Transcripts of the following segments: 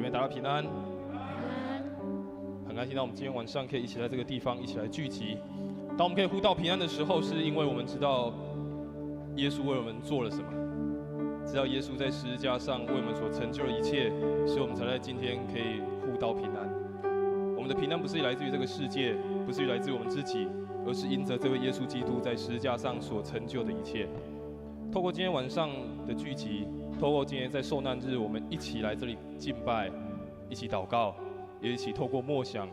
妹大家平安。很开心，我们今天晚上可以一起来这个地方，一起来聚集。当我们可以呼到平安的时候，是因为我们知道耶稣为我们做了什么，知道耶稣在十字架上为我们所成就的一切，所以我们才在今天可以呼到平安。我们的平安不是来自于这个世界，不是来自于我们自己，而是因着这位耶稣基督在十字架上所成就的一切。透过今天晚上的聚集，透过今天在受难日，我们一起来这里敬拜，一起祷告，也一起透过默想，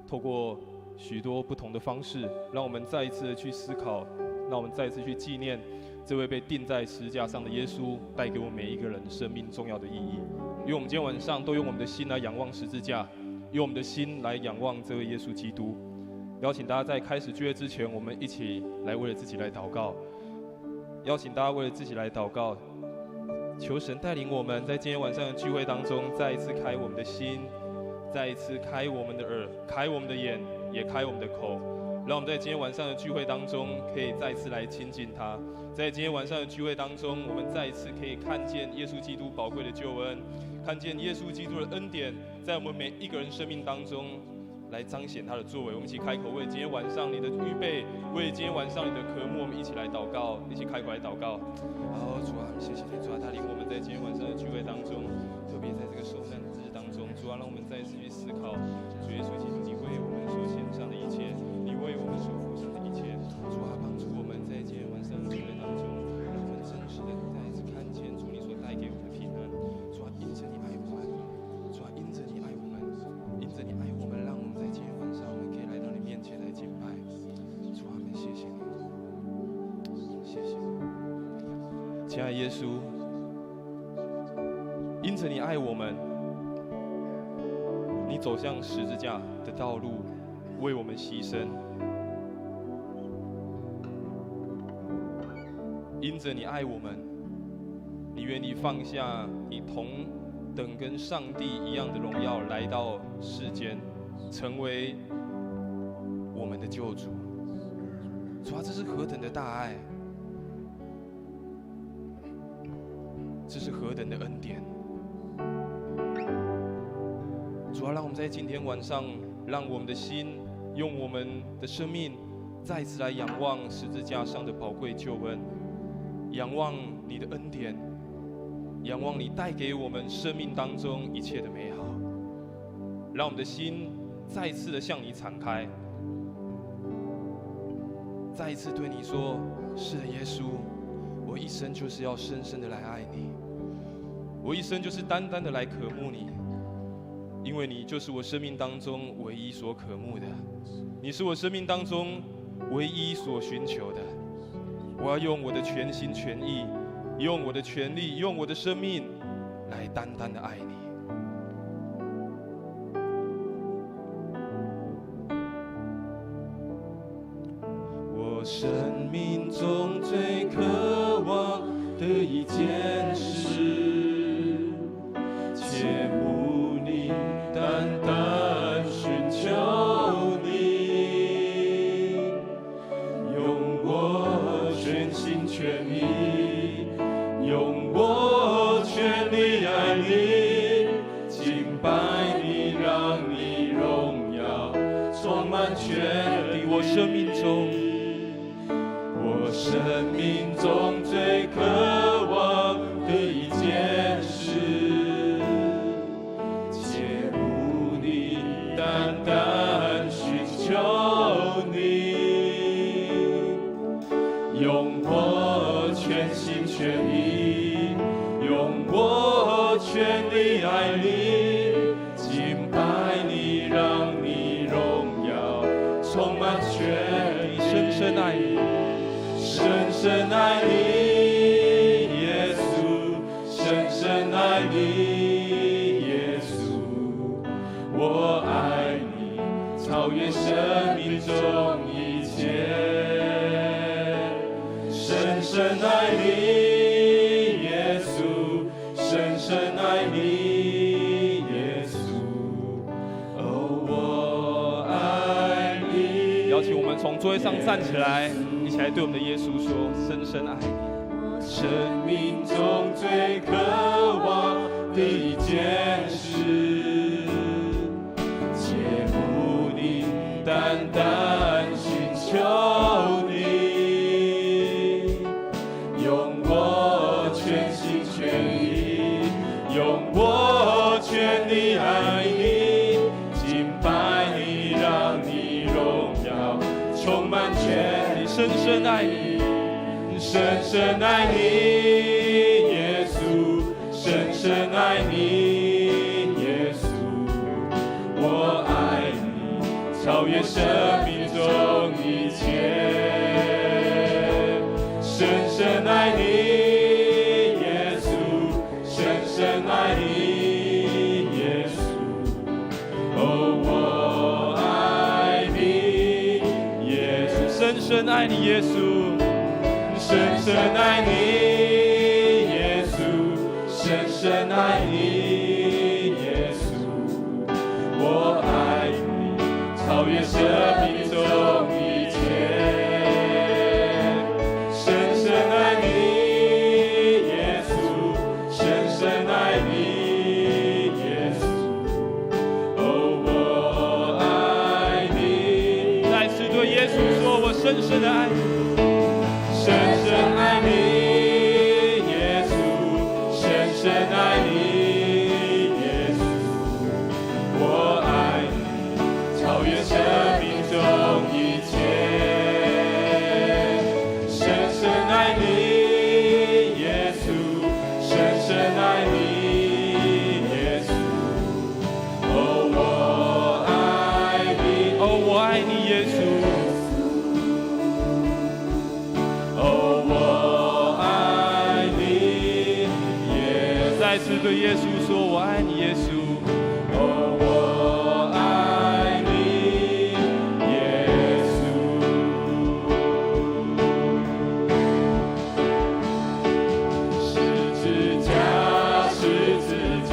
透过许多不同的方式，让我们再一次的去思考，让我们再一次去纪念这位被钉在十字架上的耶稣带给我们每一个人生命重要的意义。因为我们今天晚上都用我们的心来仰望十字架，用我们的心来仰望这位耶稣基督。邀请大家在开始聚会之前，我们一起来为了自己来祷告。邀请大家为了自己来祷告，求神带领我们在今天晚上的聚会当中，再一次开我们的心，再一次开我们的耳，开我们的眼，也开我们的口，让我们在今天晚上的聚会当中，可以再一次来亲近他。在今天晚上的聚会当中，我们再一次可以看见耶稣基督宝贵的救恩，看见耶稣基督的恩典，在我们每一个人生命当中来彰显他的作为。我们一起开口为今天晚上你的预备，为今天晚上你的渴慕，我们一起来祷告，一起开口来祷告。好，主啊，谢谢你，主啊，带领我们在今天晚上的聚会当中，特别在这个受难日当中，主啊，让我们再一次去思考，主耶稣基督，你为我们所献上的一切，你为我们所付上的一切，主啊，帮助我们在今天晚上的聚会当中，让我们真实的再一次看见主你所带给我们的平安。主啊，因着你爱我们，主啊，因着你爱我们，因着你爱我们，让我们在今天晚上我们可以来到你面前来敬拜。主啊，我们谢谢你，谢谢你，亲爱的耶稣，因着你爱我们，你走向十字架的道路，为我们牺牲。因着你爱我们，你愿意放下你同等跟上帝一样的荣耀，来到世间，成为我们的救主。主啊，这是何等的大爱，这是何等的恩典。主啊，让我们在今天晚上，让我们的心用我们的生命再次来仰望十字架上的宝贵救恩，仰望你的恩典，仰望你带给我们生命当中一切的美好。让我们的心再一次的向你敞开，再一次对你说：是的，耶稣，我一生就是要深深的来爱你，我一生就是单单的来渴慕你，因为你就是我生命当中唯一所渴慕的，你是我生命当中唯一所寻求的。我要用我的全心全意，用我的全力，用我的生命来单单的爱你。我生命中最渴望的一件事，切慕你，单单寻求你，用我全心全意，用我全力爱你，敬拜你，让你荣耀充满全地。我生命中，我生命中最渴望的一件事，切慕你，单单寻求你，用我全心全意，用我全力爱你，敬拜你，让你荣耀充满全地，深深爱你，深深爱你，耶稣，深深爱你，耶稣，我爱你，超越生命中一切，深深爱你，耶稣，深深爱你，耶稣，哦，我爱你。邀请我们从座位上站起来，一起来对我们的耶稣说：深深爱你。生命中最渴望的一件事，切慕你，单单寻求你，用我全心全意，用我全力爱你，敬拜你，让你荣耀充满全地，深深爱你，深深爱你，耶稣，深深爱你，耶稣，我爱你，超越生命中一切，深深爱你，耶稣，深深爱你，耶稣，哦，我爱你，耶稣，深深爱你，耶稣，深深爱你，耶稣，深深爱你，耶稣，我爱你，超越生命中一切，深深爱你，耶稣，深深爱你，耶稣，哦，我爱你。再次对耶稣说，我深深的爱你。深深爱你，耶稣，深深爱你，耶稣，我爱你，超越生命中一切。深深爱你，耶稣，深深爱你，耶稣，哦，我爱你，哦，我爱你，耶稣。再次对耶稣说：“我爱你，耶稣。”哦，我爱你，耶稣。十字架，十字架，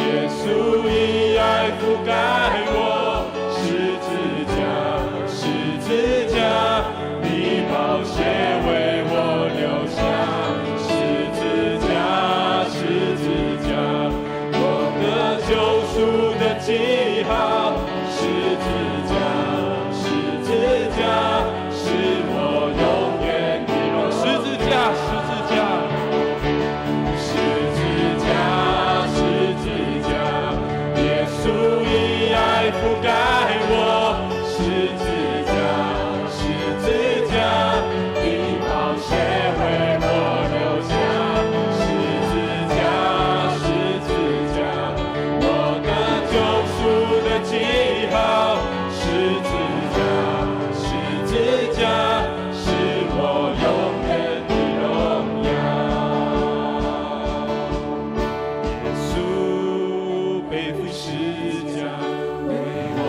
耶稣以爱覆盖我。十字架，十字架，你宝血为我流下。救赎的记号，十字架，十字架，是我永远的荣。十字架，十字架，十字架，十字架，耶稣以爱覆盖我。十字架，十字架，你宝血为我流下。十字架，十字架。记号，十字架，十字架，是我永远的荣耀。耶稣背负十字架，为我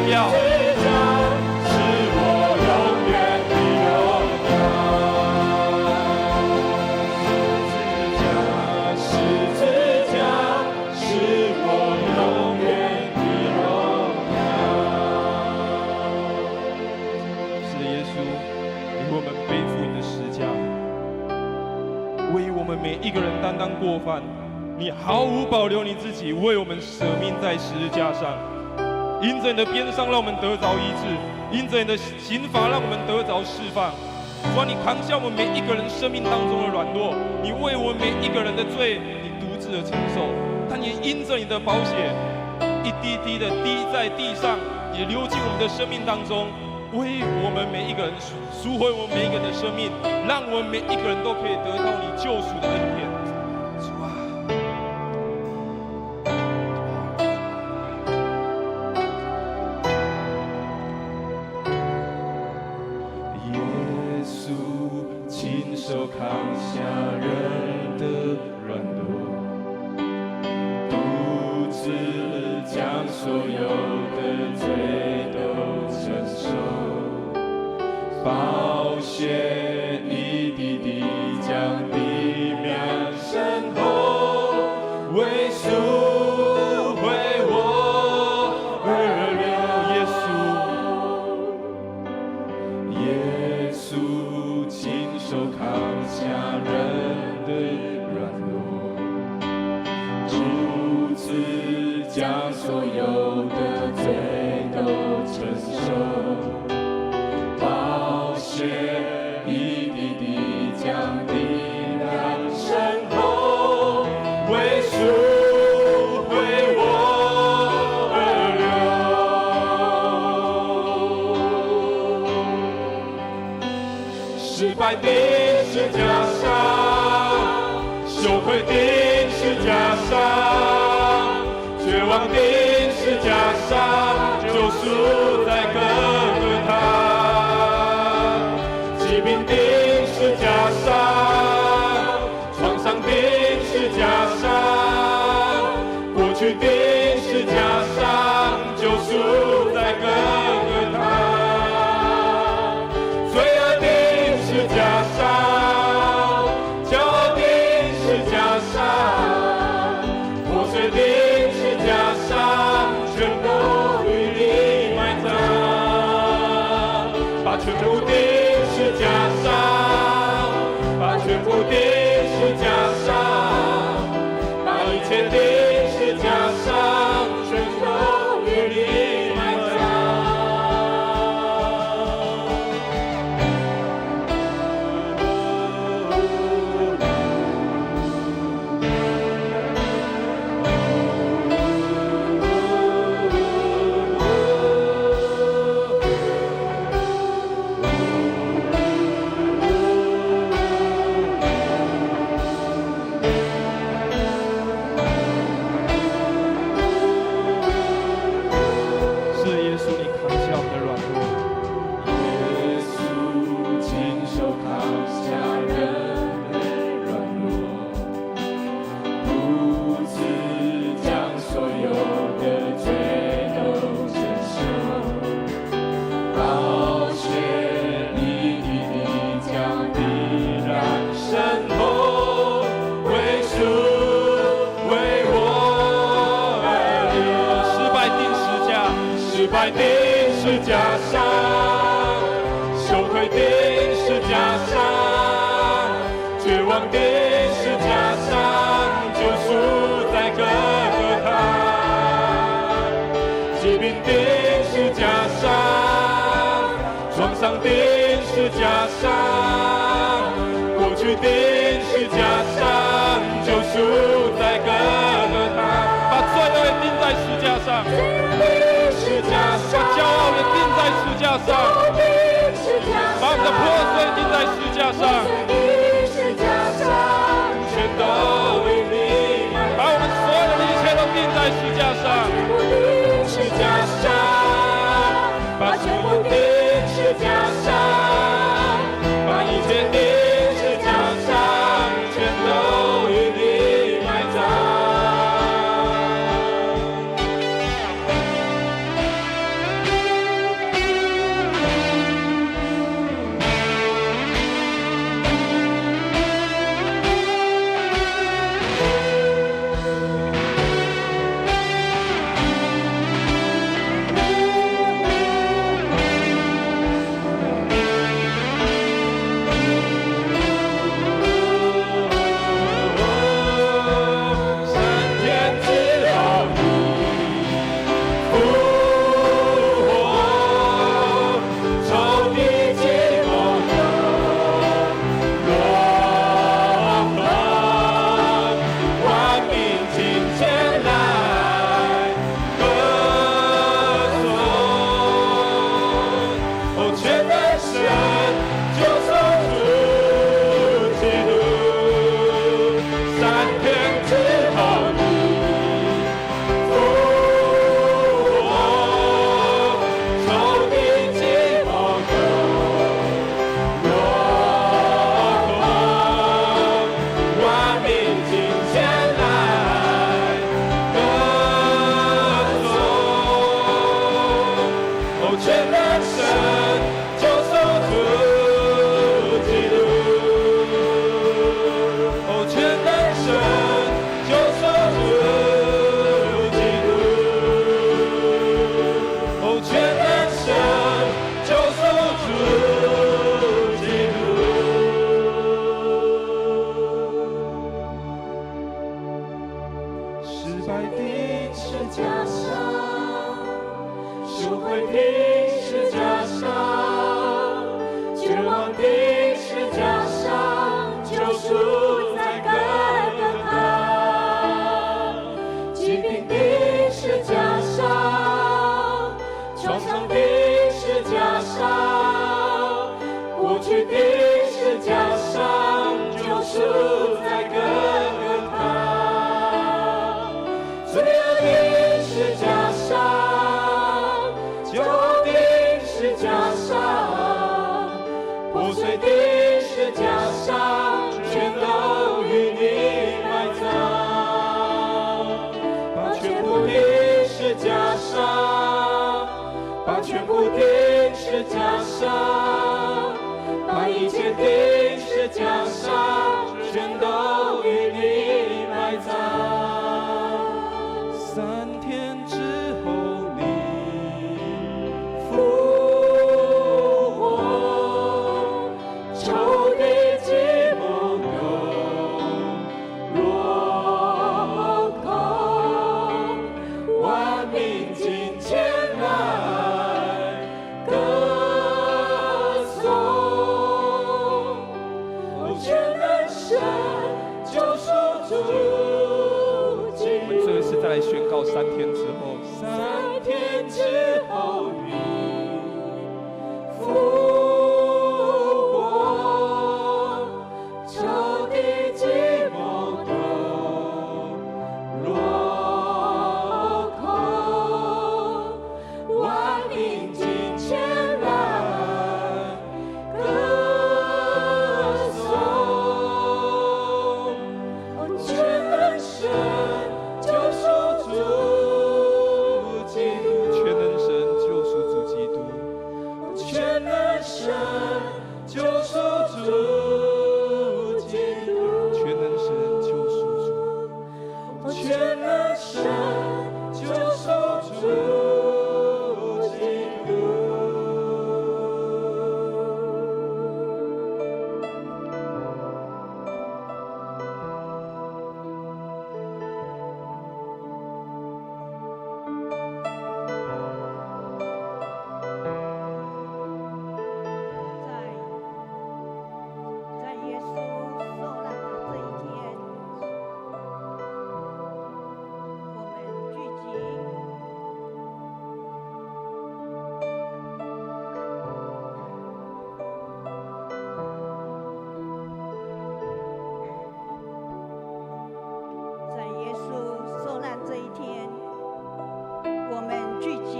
荣耀。每一个人担当过犯，你毫无保留你自己，为我们舍命在十字架上。因着你的鞭伤，让我们得着医治；因着你的刑罚，让我们得着释放。主啊，你扛下我们每一个人生命当中的软弱，你为我们每一个人的罪，你独自的承受。但也因着你的宝血，一滴滴的滴在地上，也流进我们的生命当中。为我们每一个人赎回我们每一个人的生命，让我们每一个人都可以得到你救赎的恩典。主啊，耶稣亲手扛下人的软弱，独自将所有的罪都承受。宝血一滴滴将地面深厚，为赎回我而流。耶稣亲手扛下人的软弱，独自将所有的罪都承受。一滴滴将地面深厚，为赎回我而流。失败的十架上，羞愧的十架上，绝望的十架上，救赎在各个他。疾病的十架上，创伤的十架上，过去的十架上，救赎在各个他。罪恶的十架上，骄傲的十架上，破碎的十架上，全部与你埋葬，把全部的十架上，把全部的十架上，把一切的十架上，全都与你埋葬。失败的十架上，羞愧的十架上，绝望的十架上，救赎在各个他。疾病的十架上，创伤的十架上，过去的十架上，救赎在各个他。把罪恶也钉在十架上。把骄傲也钉在十架上，把我们的破碎钉在十架上，全都为你，把我们所有的一切都钉在十架上，十架上，把全部的十架上，把一切的十架上，全都与你埋葬。上，把一切钉十架上，全都与你埋葬。3天之后你复活，仇敌寂寞都落空，万民尽前来歌颂。哦，全能神救赎主基督。我们最后一次再来宣告3天之后3天之后你复活，仇敌寂寞都落空，万民尽前来歌颂。哦，全能神救赎主基督，全能神救赎主基督，全能神救赎主基督，全能神救赎主。全能神救赎主基督。在耶稣受难的这一天，我们聚集，在耶稣受难这一天，我们聚集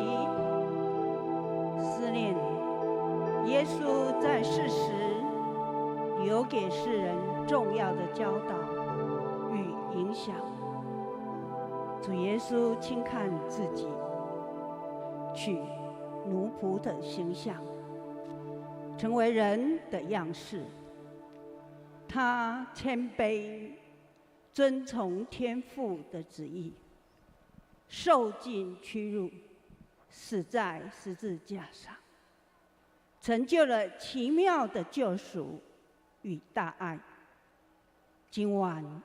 思念耶稣在世时留给世人重要的教导与影响。主耶稣轻看自己，取奴仆的形象，成为人的样式。他谦卑，遵从天父的旨意，受尽屈辱，死在十字架上，成就了奇妙的救赎与大爱。今晚，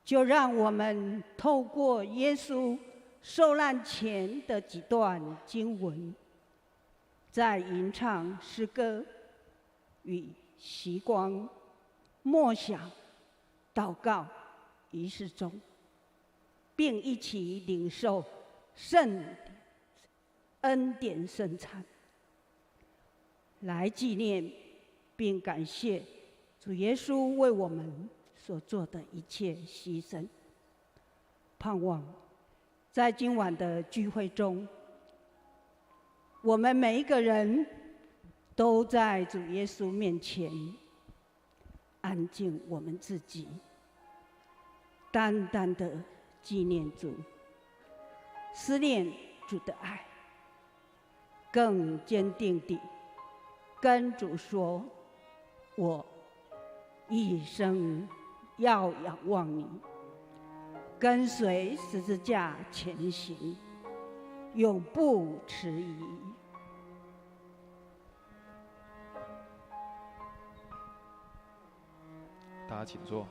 就让我们透过耶稣受难前的几段经文，在吟唱诗歌与习光、默想、祷告仪式中，并一起领受圣恩典圣餐，来纪念并感谢主耶稣为我们所做的一切牺牲。盼望在今晚的聚会中，我们每一个人都在主耶稣面前安静我们自己，单单的纪念主，思念主的爱，更坚定地跟主说：我一生要仰望你，跟随十字架前行，永不迟疑。大家请坐。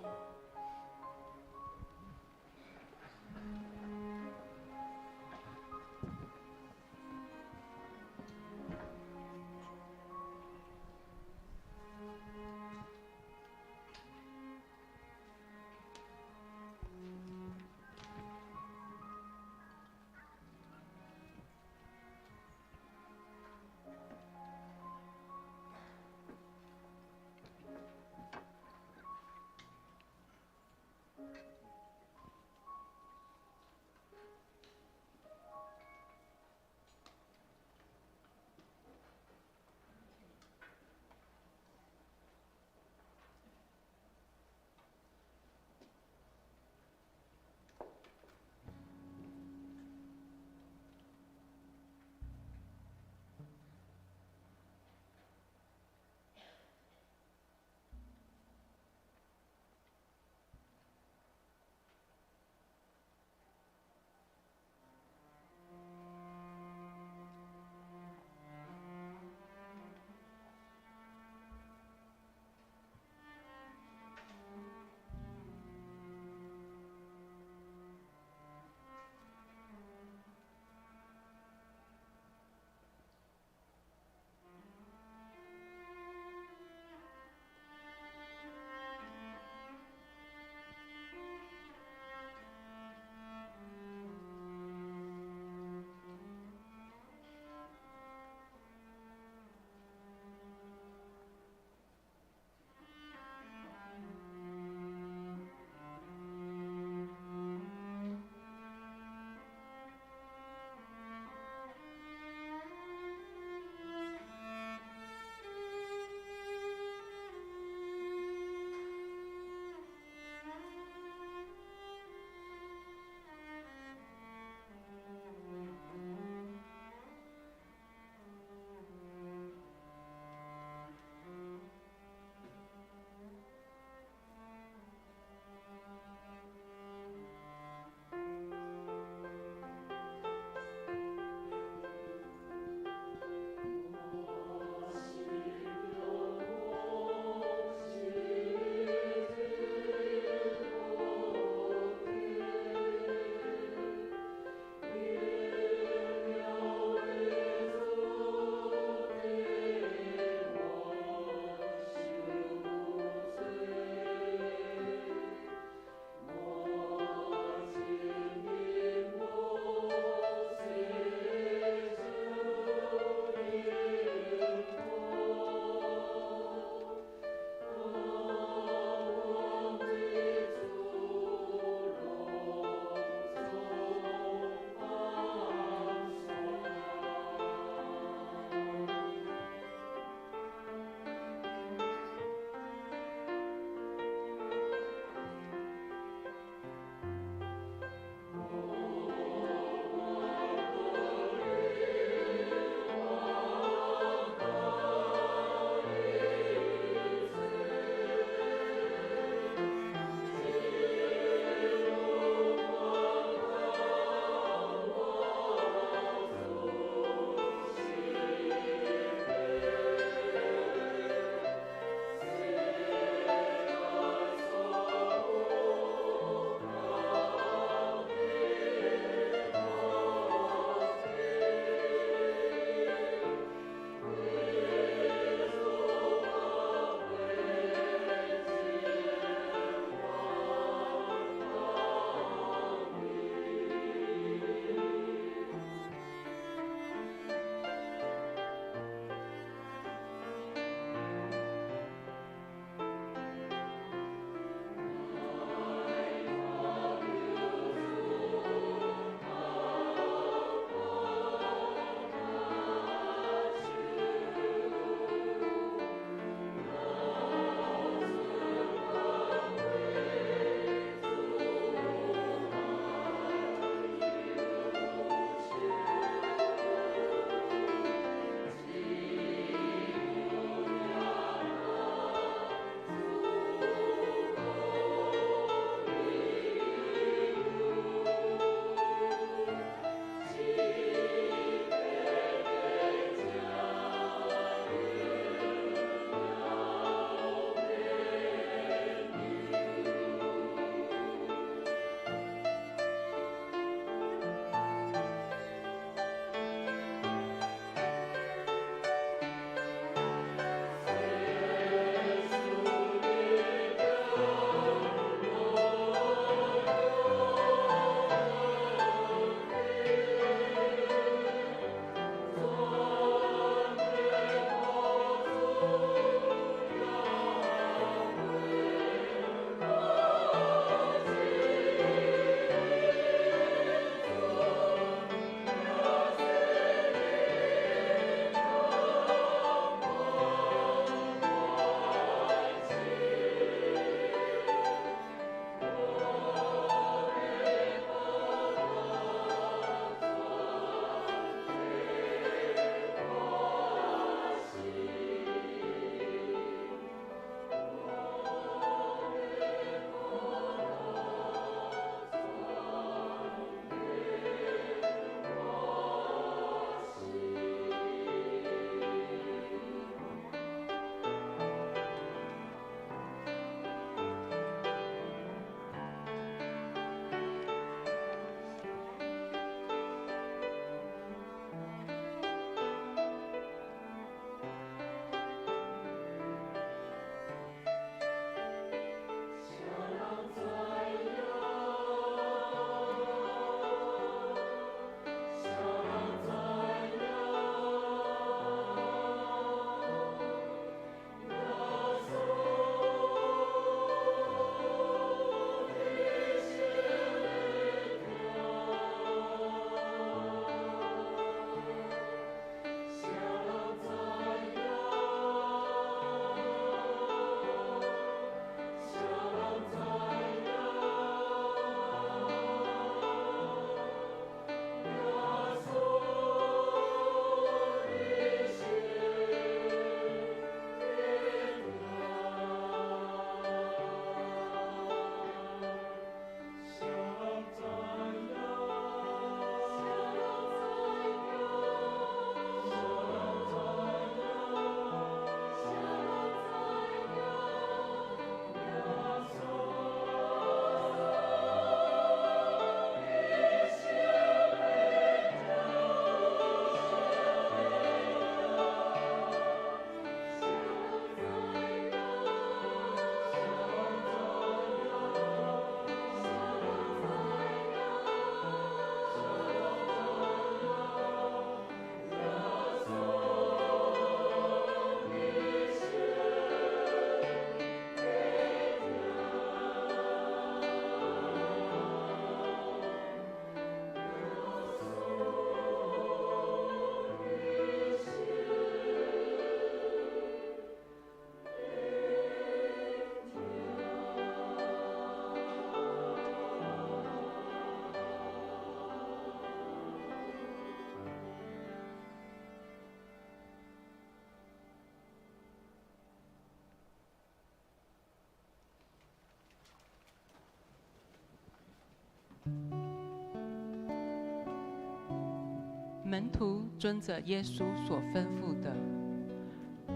门徒遵着耶稣所吩咐的，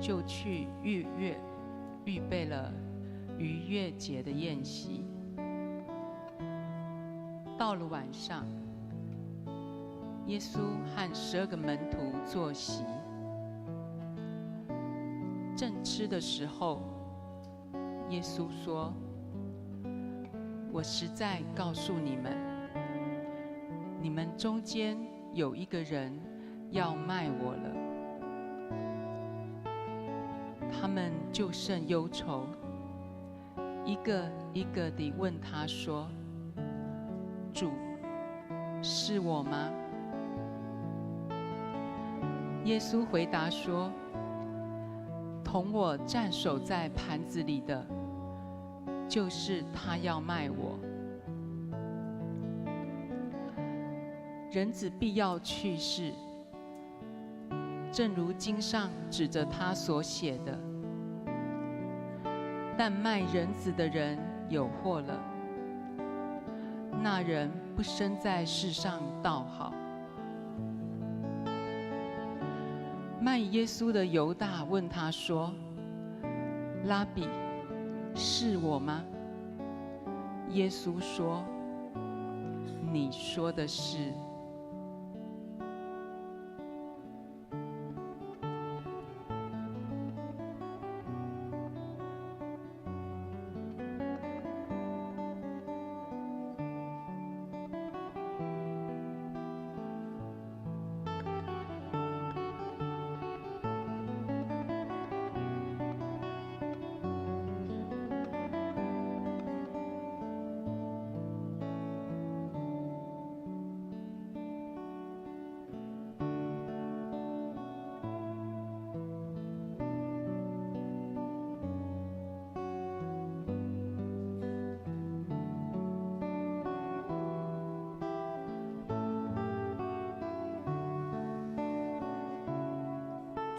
就去逾备了逾越节的宴席。到了晚上，耶稣和12个门徒坐席，正吃的时候，耶稣说：“我实在告诉你们，你们中间有一个人要卖我了。”他们就甚忧愁，一个一个地问他说：“主，是我吗？”耶稣回答说：“同我蘸手在盘子里的，就是他要卖我。人子必要去世，正如经上指着他所写的。但卖人子的人有祸了。那人不生在世上倒好。”卖耶稣的犹大问他说：“拉比，是我吗？”耶稣说：“你说的是。”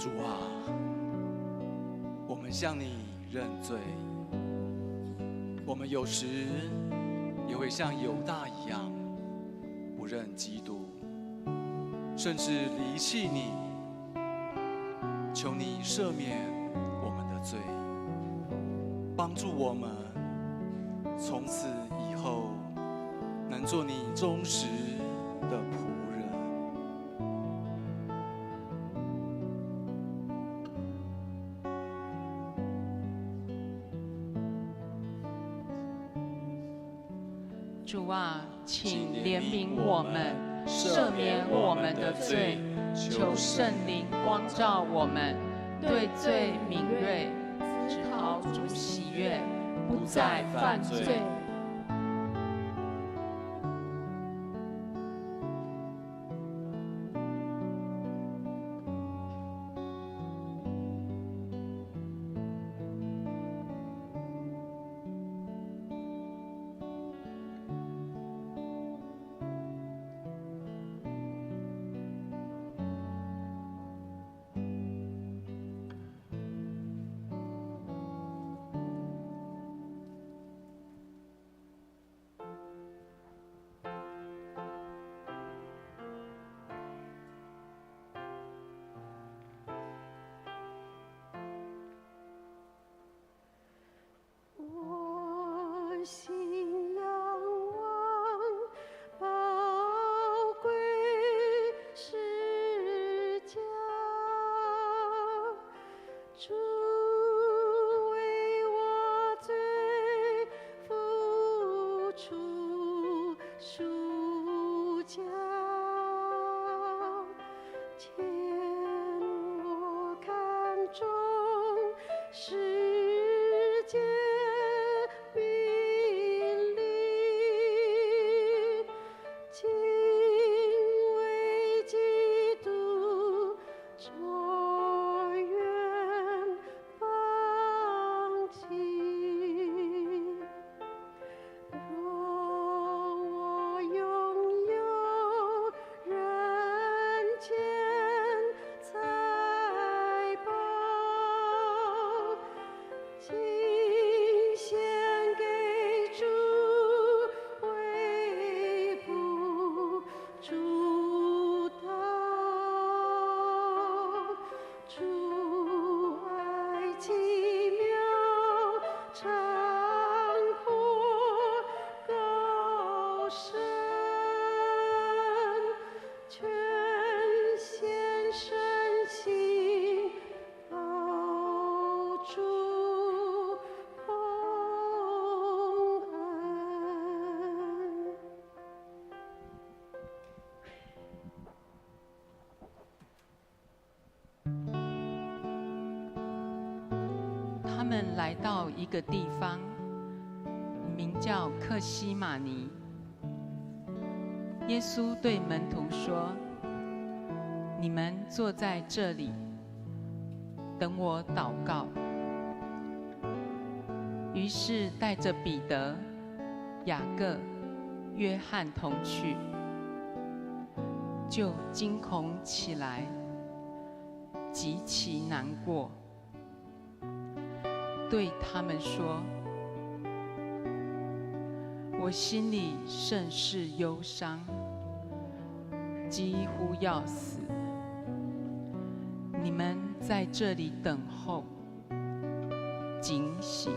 主啊，我们向你认罪。我们有时也会像犹大一样，不认基督，甚至离弃你。求你赦免我们的罪，帮助我们从此以后能做你忠实的仆人。主啊，请怜悯我们，赦免我们的罪，求圣灵光照我们，对罪敏锐，只讨主喜悦，不再犯罪。我心仰望宝贵释迦，主为我罪付出赎价，见我看中世界病灵，敬畏基督卓越放弃。若我神，全献身心，保主同安。他们来到一个地方，名叫客西马尼。耶稣对门徒说：“你们坐在这里，等我祷告。”于是带着彼得、雅各、约翰同去，就惊恐起来，极其难过，对他们说：“我心里甚是忧伤，几乎要死。你们在这里等候，警醒。”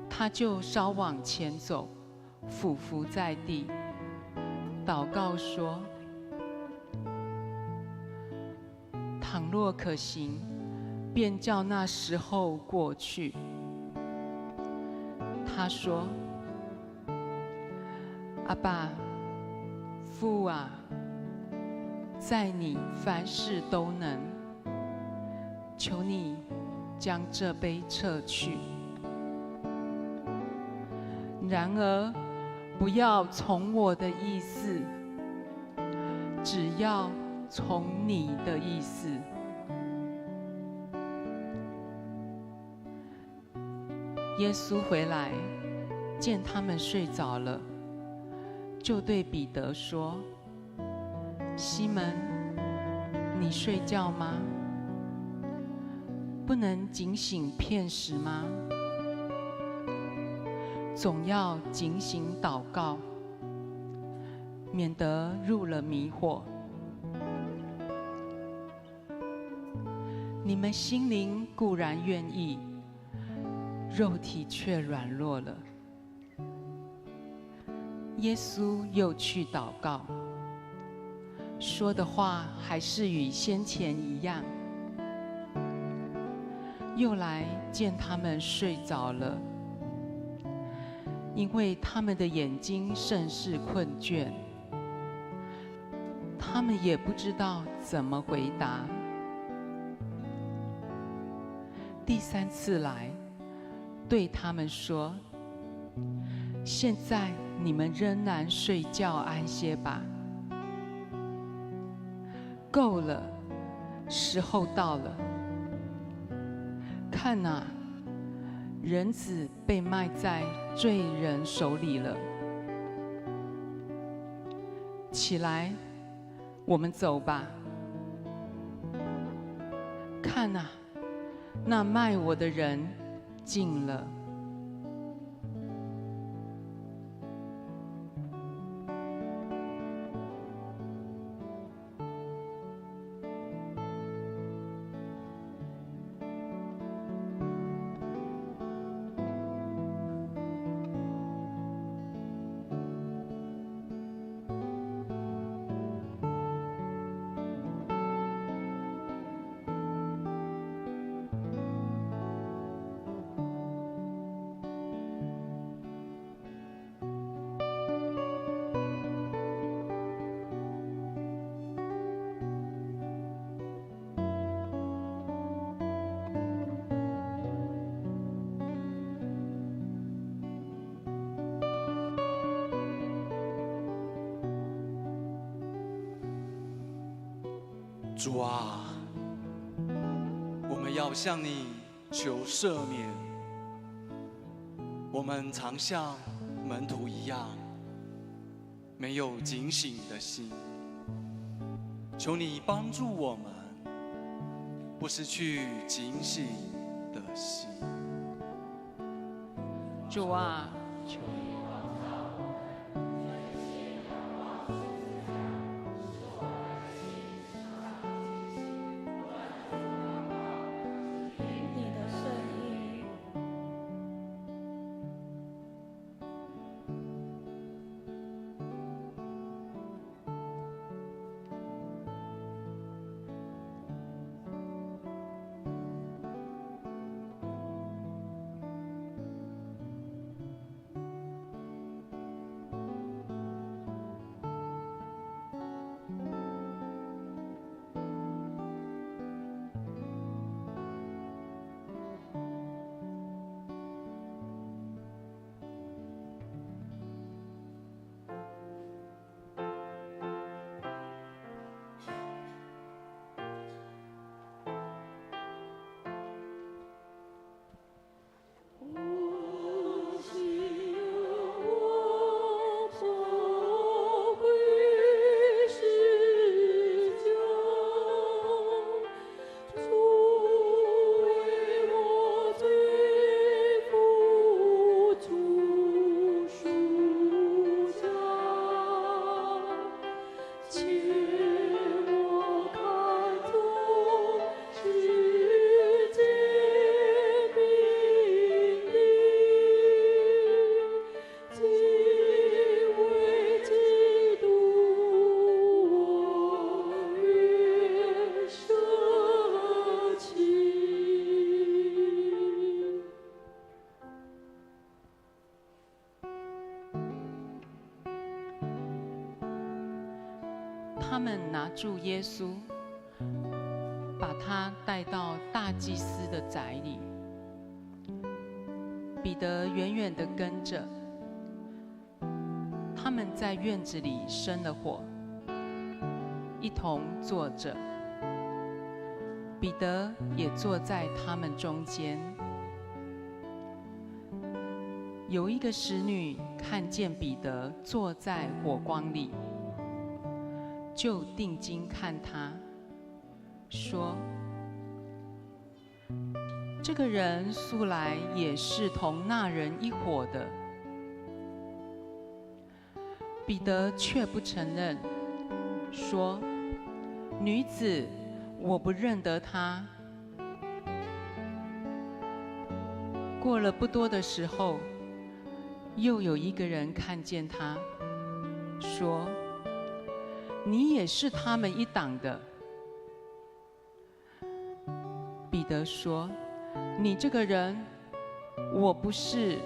他就稍往前走，俯伏在地，祷告说：“倘若可行，便叫那时候过去。”他说：“阿爸，父啊，在你凡事都能，求你将这杯撤去。然而，不要从我的意思，只要从你的意思。”耶稣回来，见他们睡着了，就对彼得说：“西门，你睡觉吗？不能警醒片时吗？总要警醒祷告，免得入了迷惑。你们心灵固然愿意，肉体却软弱了。”耶稣又去祷告，说的话还是与先前一样。又来见他们睡着了，因为他们的眼睛甚是困倦，他们也不知道怎么回答。第三次来，对他们说：“现在你们仍然睡觉安歇吧，够了，时候到了。看哪，人子被卖在罪人手里了。起来，我们走吧。看哪，那卖我的人近了。”主啊，我们要向你求赦免。我们常像门徒一样，没有警醒的心。求你帮助我们，不失去警醒的心。主啊，求你的圣意。他们拿住耶稣，把他带到大祭司的宅里。彼得远远地跟着。他们在院子里生了火，一同坐着。彼得也坐在他们中间。有一个使女看见彼得坐在火光里，就定睛看他，说：“这个人素来也是同那人一伙的。”彼得却不承认，说：“女子，我不认得他。”过了不多的时候，又有一个人看见他，说：“你也是他们一党的。”彼得说：“你这个人，我不是。”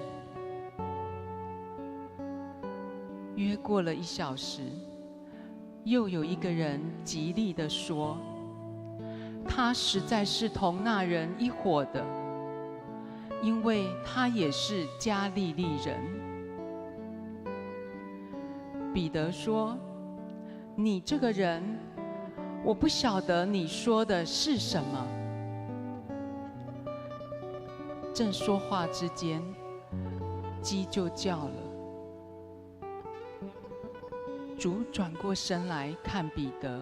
约过了1小时，又有一个人极力地说：“他实在是同那人一伙的，因为他也是加利利人。”彼得说：“你这个人，我不晓得你说的是什么。”正说话之间，鸡就叫了。主转过身来看彼得，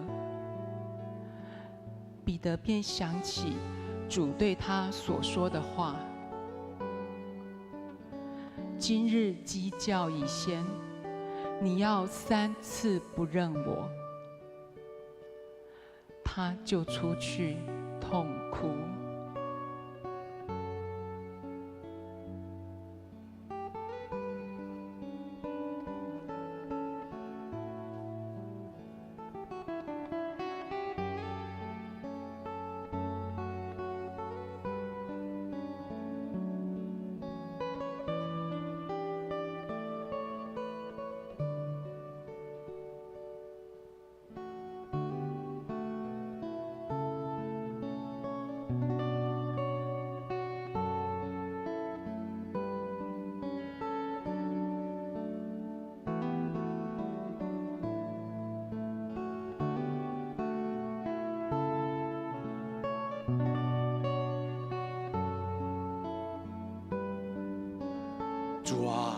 彼得便想起主对他所说的话：“今日鸡叫以先，你要3次不认我。”他就出去痛哭。主啊，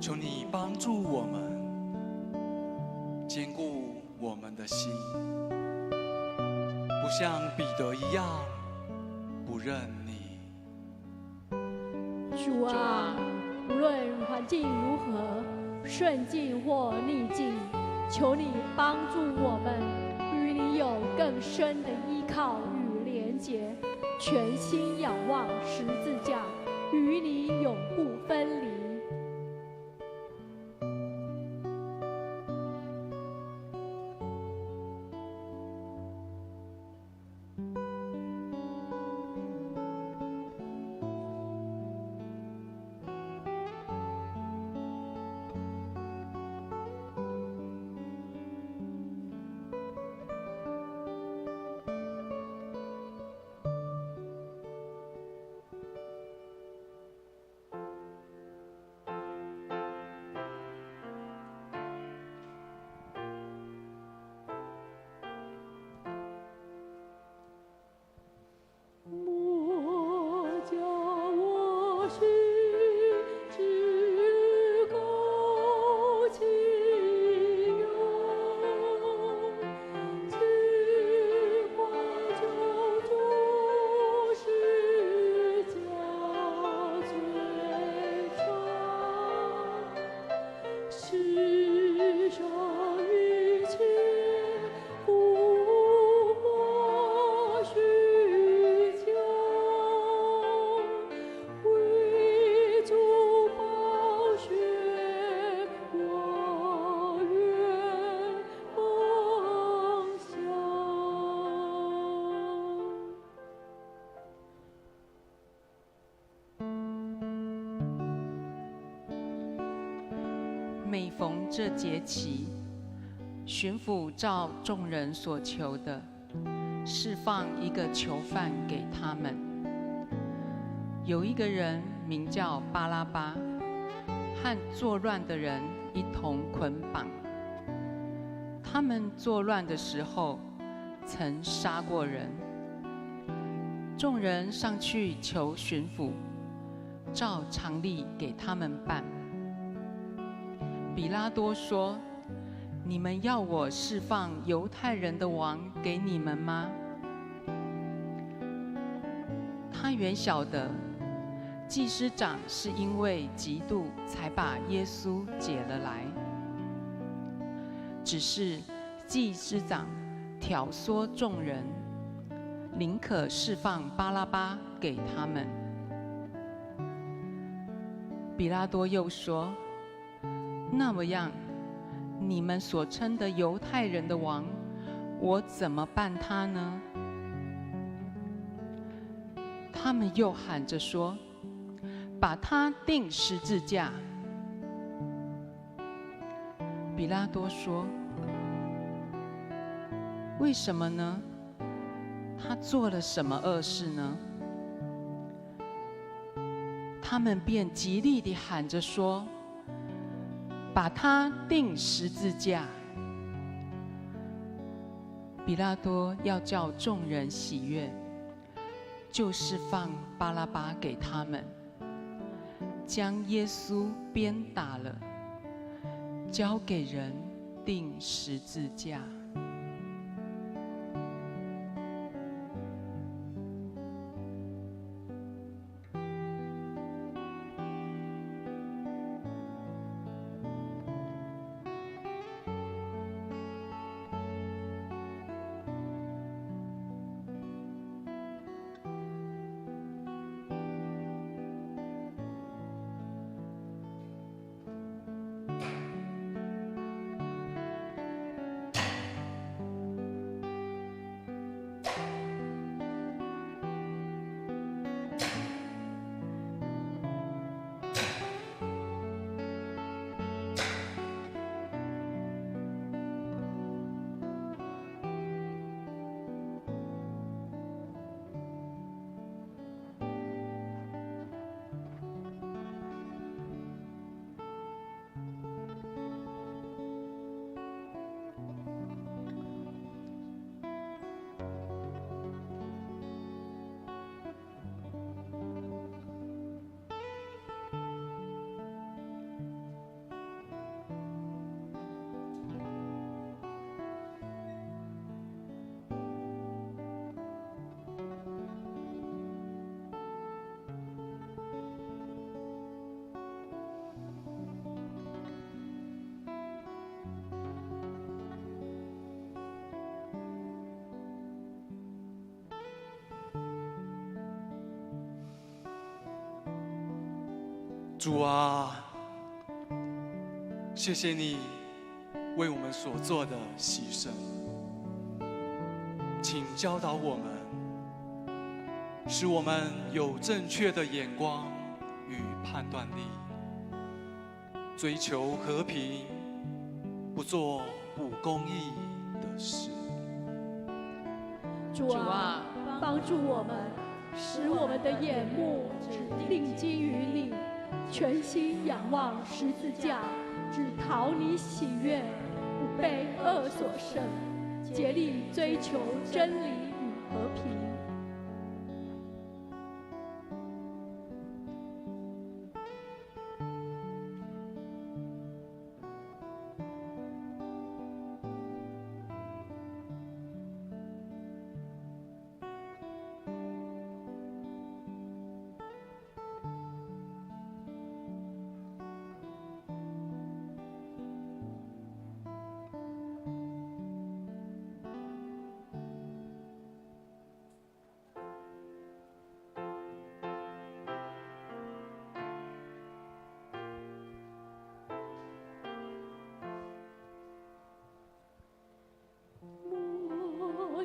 求你帮助我们，坚固我们的心，不像彼得一样不认你。主啊，无论环境如何，顺境或逆境，求你帮助我们，与你有更深的依靠与连结，全心仰望十字架，与你永不分离。每逢这节期，巡抚照众人所求的，释放一个囚犯给他们。有一个人名叫巴拉巴，和作乱的人一同捆绑。他们作乱的时候，曾杀过人。众人上去求巡抚，照常例给他们办。比拉多说：“你们要我释放犹太人的王给你们吗？”他原晓得祭司长是因为嫉妒才把耶稣解了来，只是祭司长挑唆众人，宁可释放巴拉巴给他们。比拉多又说：“那么样，你们所称的犹太人的王，我怎么办他呢？”他们又喊着说：“把他钉十字架。”比拉多说：“为什么呢？他做了什么恶事呢？”他们便极力地喊着说：“把他钉十字架。”比拉多要叫众人喜悦，就释放巴拉巴给他们，将耶稣鞭打了，交给人钉十字架。主啊，谢谢你为我们所做的牺牲，请教导我们，使我们有正确的眼光与判断力，追求和平，不做不公义的事。主啊，帮助我们，使我们的眼目只定睛于你，全心仰望十字架，只讨你喜悦，不被恶所胜，竭力追求真理与和平。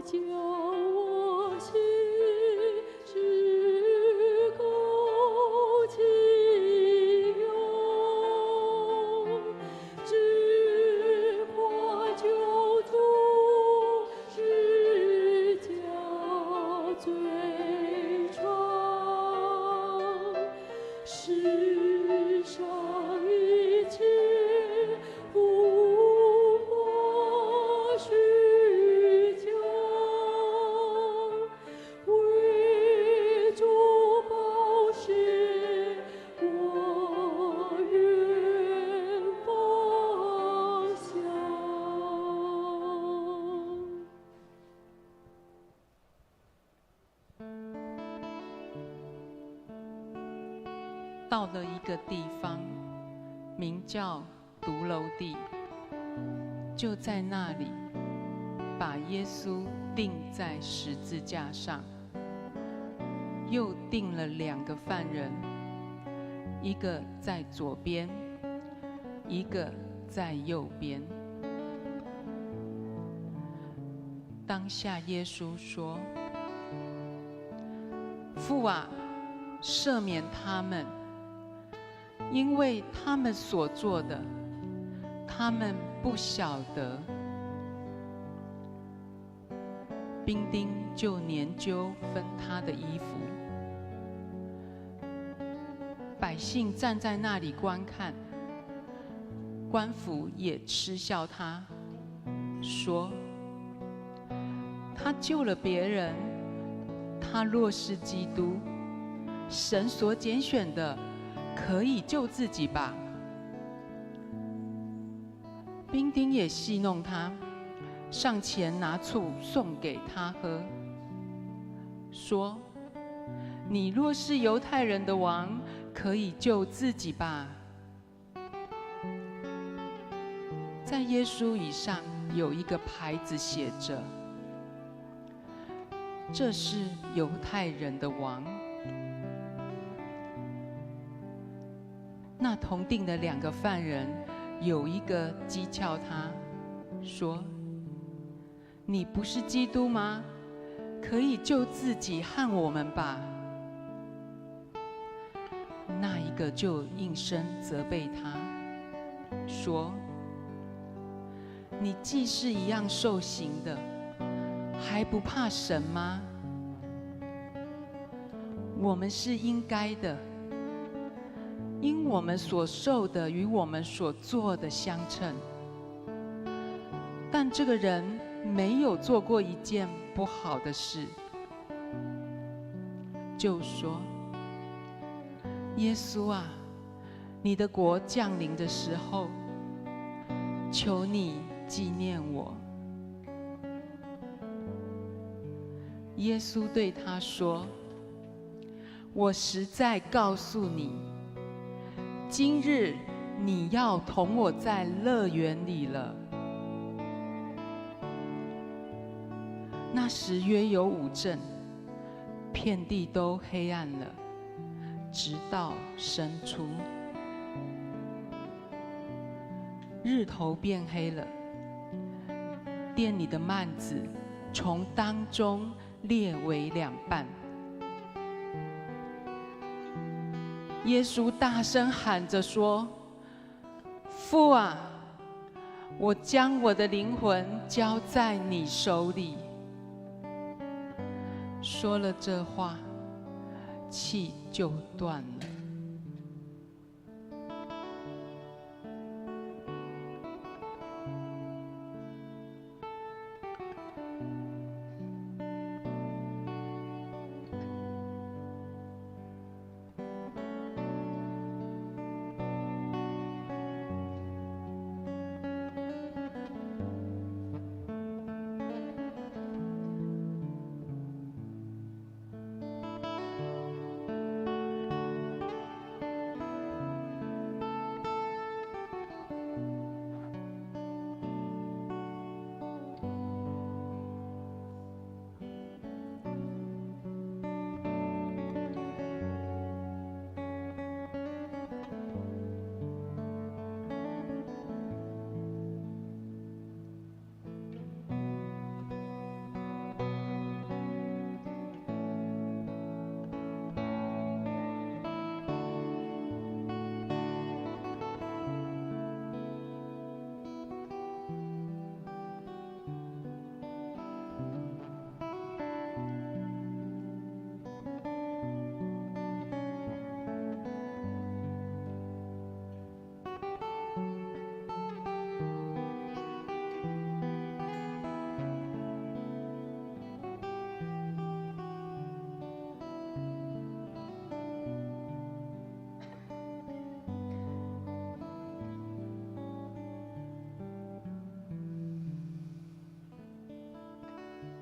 叫我心之高气扬，只夸就世上一切不过虚假，为主宝血，我愿放下。到了一个地方，名叫独楼地，就在那里，把耶稣钉在十字架上，又钉了2个犯人，一个在左边，一个在右边。当下耶稣说：“父啊，赦免他们，因为他们所做的，他们不晓得。”兵丁就研究分他的衣服。百姓站在那里观看，官府也嗤笑他，说：“他救了别人，他若是基督，神所拣选的，可以救自己吧。”兵丁也戏弄他，上前拿醋送给他喝，说：“你若是犹太人的王，可以救自己吧。”在耶稣以上有一个牌子写着：“这是犹太人的王。”那同定的2个犯人，有一个讥诮他，说：“你不是基督吗？可以救自己和我们吧。”那一个就应声责备他，说：“你既是一样受刑的，还不怕神吗？我们是应该的，因我们所受的与我们所做的相称。但这个人没有做过一件不好的事。”就说：“耶稣啊，你的国降临的时候，求你纪念我。”耶稣对他说：“我实在告诉你，今日你要同我在乐园里了。”那时约有5阵，遍地都黑暗了，直到申初，日头变黑了，店里的幔子从当中裂为2半。耶稣大声喊着说：“父啊，我将我的灵魂交在你手里。”说了这话，气就断了。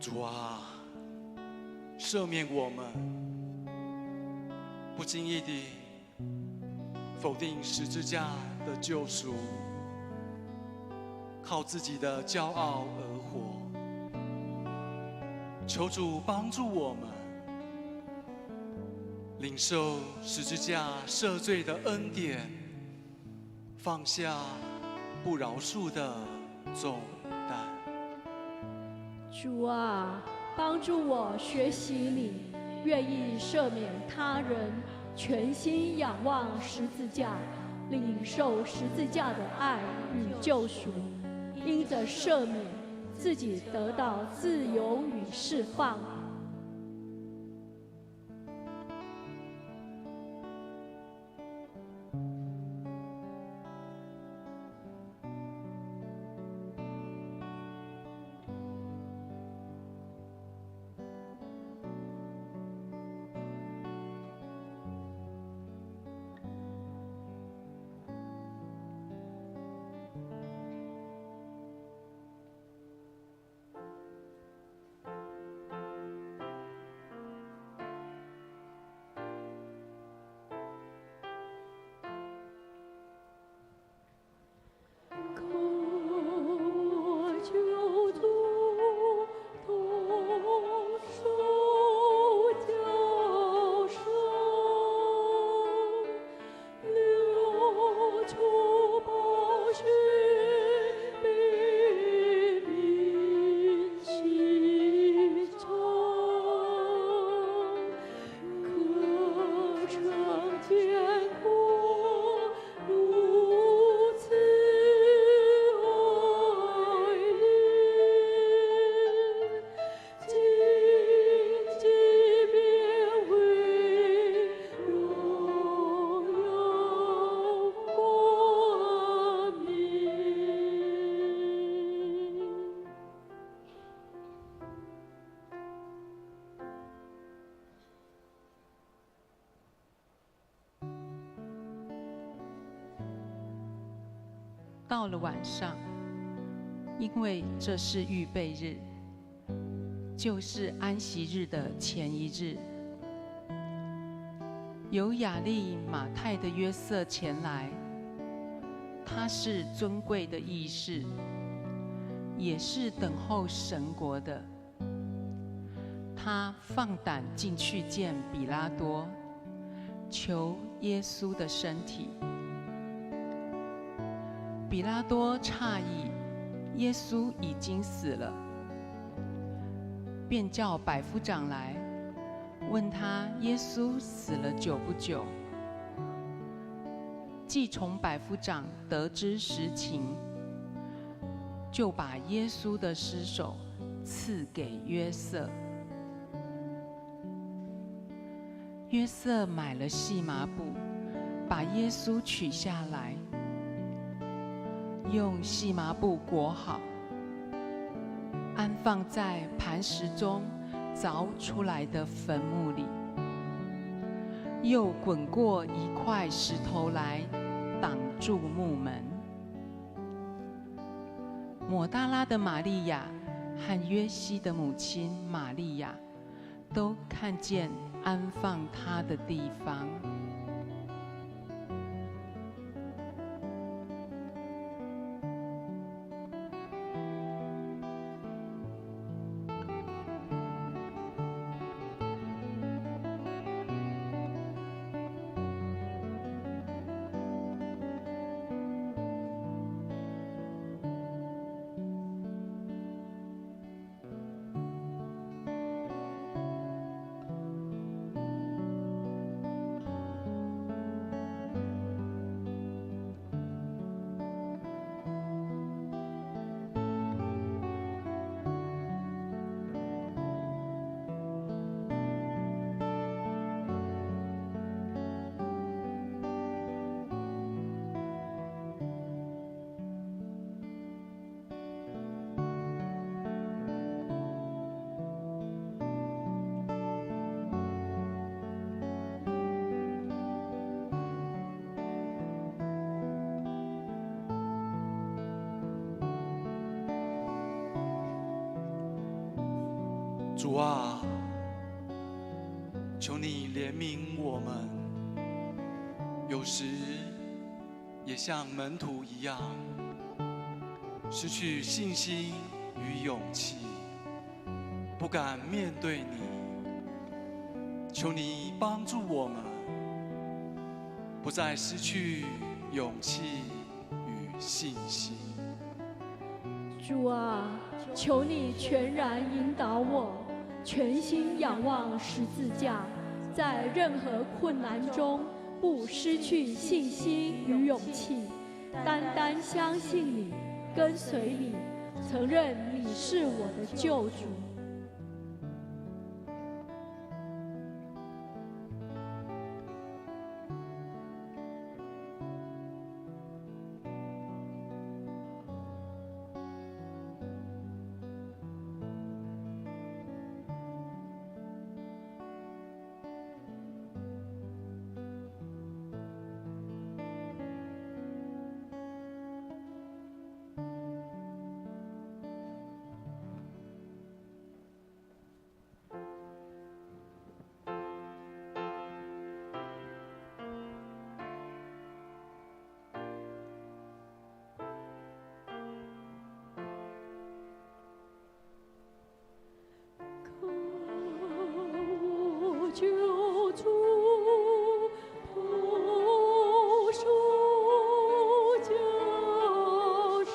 主啊，赦免我们不经意地否定十字架的救赎，靠自己的骄傲而活。求主帮助我们领受十字架赦罪的恩典，放下不饶恕的重担。主啊，帮助我学习你，愿意赦免他人，全心仰望十字架，领受十字架的爱与救赎，因着赦免，自己得到自由与释放。到了晚上，因为这是预备日，就是安息日的前一日，由亚利马太的约瑟前来，他是尊贵的义士，也是等候神国的。他放胆进去见比拉多，求耶稣的身体。比拉多诧异，耶稣已经死了，便叫百夫长来，问他耶稣死了久不久。既从百夫长得知实情，就把耶稣的尸首赐给约瑟。约瑟买了细麻布，把耶稣取下来，用细麻布裹好，安放在磐石中凿出来的坟墓里，又滚过一块石头来挡住墓门。抹大拉的玛利亚和约西的母亲玛利亚都看见安放他的地方。求你怜悯我们，有时也像门徒一样，失去信心与勇气，不敢面对你。求你帮助我们，不再失去勇气与信心。主啊，求你全然引导我，全心仰望十字架，在任何困难中不失去信心与勇气，单单相信你，跟随你，承认你是我的救主。救主投手脚上，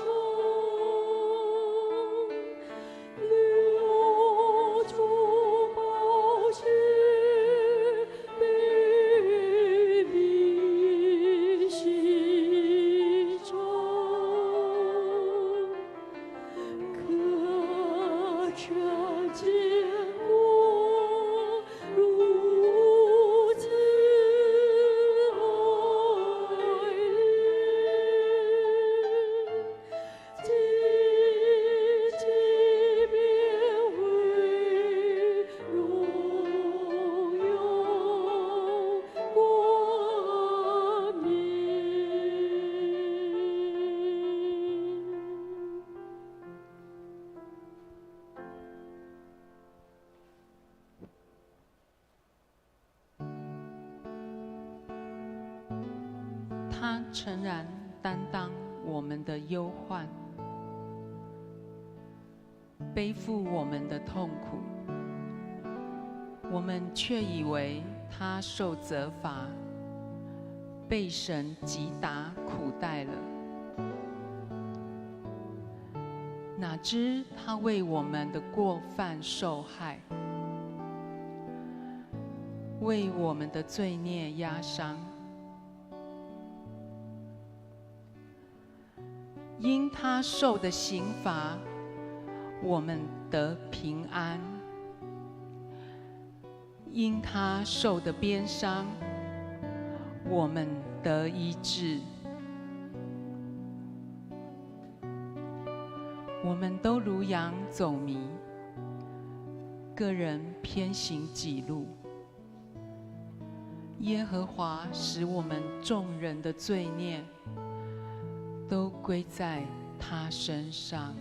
流出宝血，被你洗净，可这结果如此爱怜，几遍为荣耀冠冕。他诚然担当我们的忧患，背负我们的痛苦，我们却以为他受责罚，被神击打苦待了。哪知他为我们的过犯受害，为我们的罪孽压伤。因他受的刑罚，我们得平安；因他受的鞭伤，我们得医治。我们都如羊走迷，个人偏行己路。耶和华使我们众人的罪孽都归在他身上。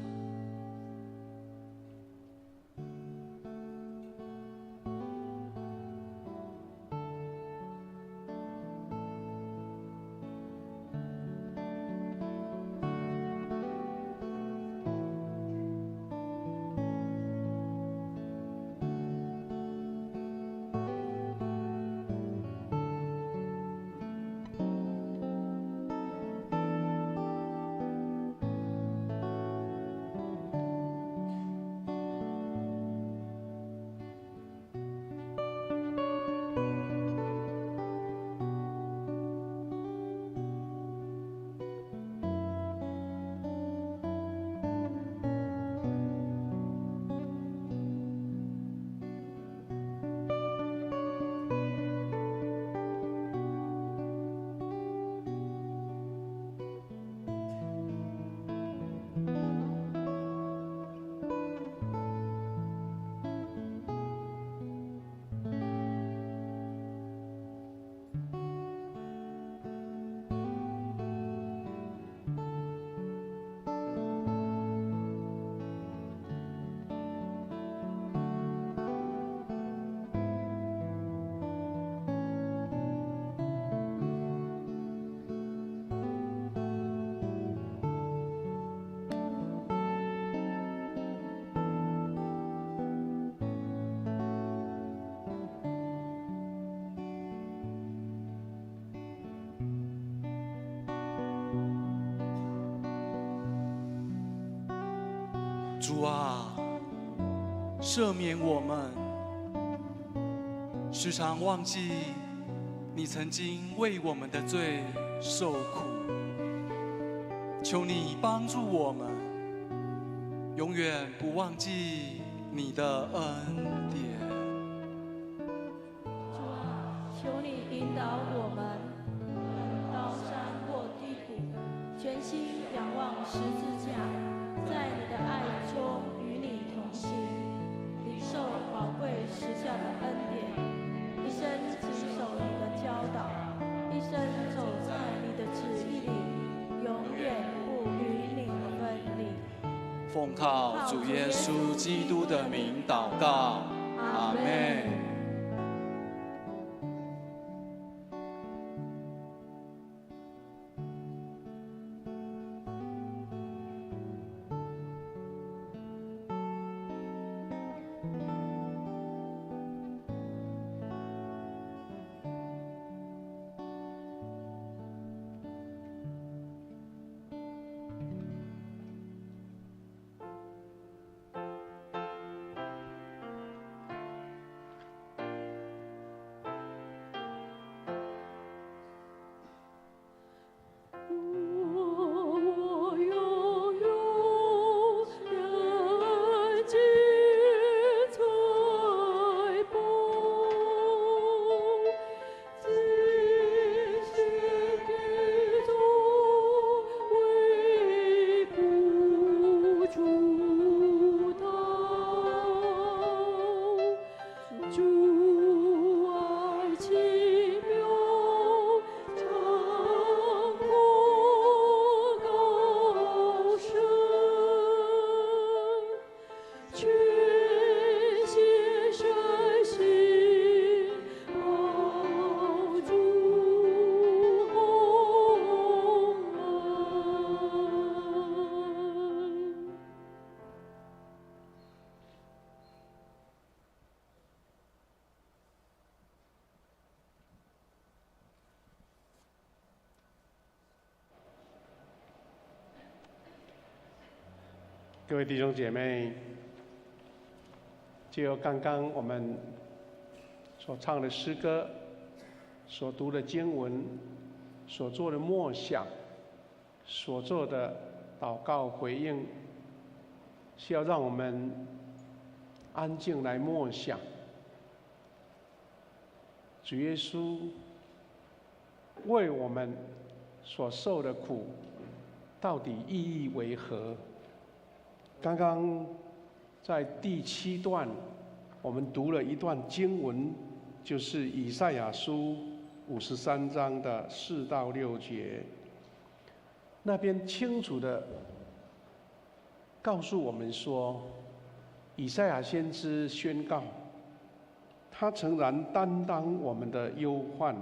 主啊，赦免我们，时常忘记你曾经为我们的罪受苦。求你帮助我们，永远不忘记你的恩典。主啊，求你引导我们，高山或低谷，全心仰望十字架，在你的爱中与你同行，领受宝贵时下的恩典，一生谨守你的教导，一生走在你的旨意里，永远不与你分离。奉靠主耶稣基督的名祷告，阿们。各位弟兄姐妹，就刚刚我们所唱的诗歌、所读的经文、所做的默想、所做的祷告回应，是要让我们安静来默想主耶稣为我们所受的苦，到底意义为何？刚刚在第7段，我们读了一段经文，就是以赛亚书53章的4到6节。那边清楚的告诉我们说，以赛亚先知宣告，他诚然担当我们的忧患，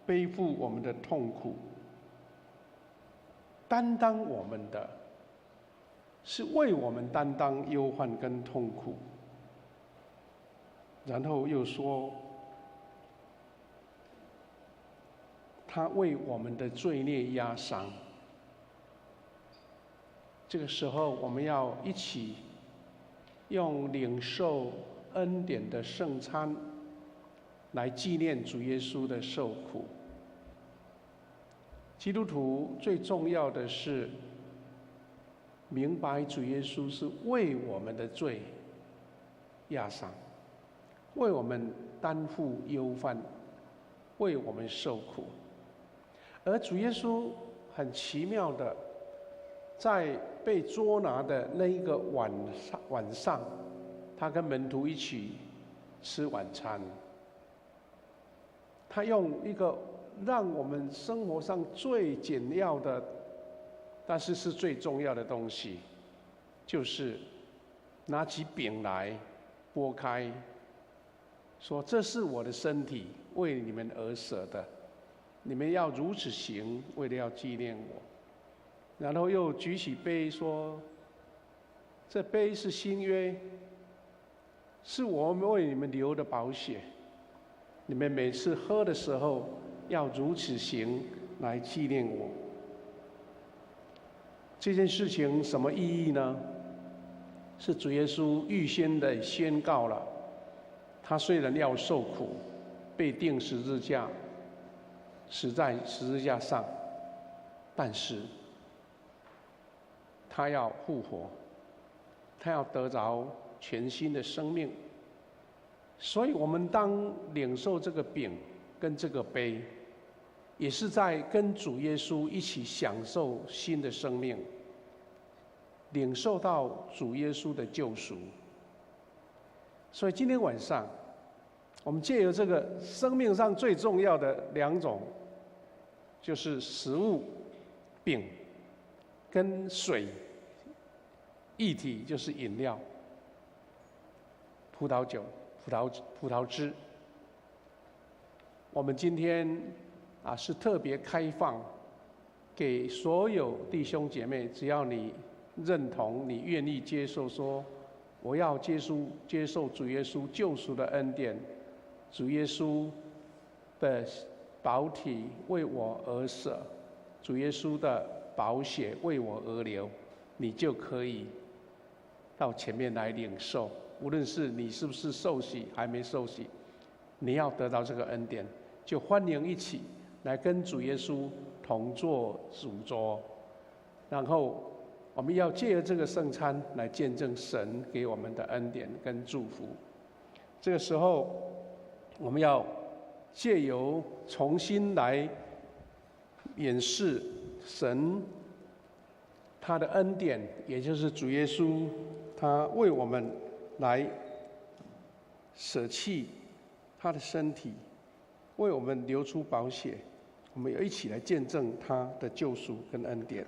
背负我们的痛苦，担当我们的。是为我们担当忧患跟痛苦，然后又说，他为我们的罪孽压伤。这个时候，我们要一起用领受恩典的圣餐，来纪念主耶稣的受苦。基督徒最重要的是明白主耶稣是为我们的罪压伤，为我们担负忧患，为我们受苦。而主耶稣很奇妙的，在被捉拿的那一个晚上，他跟门徒一起吃晚餐。他用一个让我们生活上最简要的，但是是最重要的东西，就是拿起饼来，拨开，说：“这是我的身体，为你们而舍的，你们要如此行，为了要纪念我。”然后又举起杯说：“这杯是新约，是我们为你们流的宝血，你们每次喝的时候，要如此行，来纪念我。”这件事情什么意义呢？是主耶稣预先的宣告了，他虽然要受苦，被钉十字架，死在十字架上，但是他要复活，他要得着全新的生命。所以我们当领受这个饼跟这个杯，也是在跟主耶稣一起享受新的生命，领受到主耶稣的救赎。所以今天晚上，我们借由这个生命上最重要的2种，就是食物饼跟水，液体就是饮料，葡萄酒、葡萄汁。我们今天是特别开放给所有弟兄姐妹，只要你认同、你愿意接受，说我要接受主耶稣救赎的恩典，主耶稣的宝体为我而舍，主耶稣的宝血为我而流，你就可以到前面来领受。无论是你是不是受洗，还没受洗，你要得到这个恩典，就欢迎一起来跟主耶稣同坐主桌，然后我们要借由这个圣餐来见证神给我们的恩典跟祝福。这个时候，我们要借由重新来演示神他的恩典，也就是主耶稣他为我们来舍弃他的身体，为我们流出宝血，我们要一起来见证他的救赎跟恩典。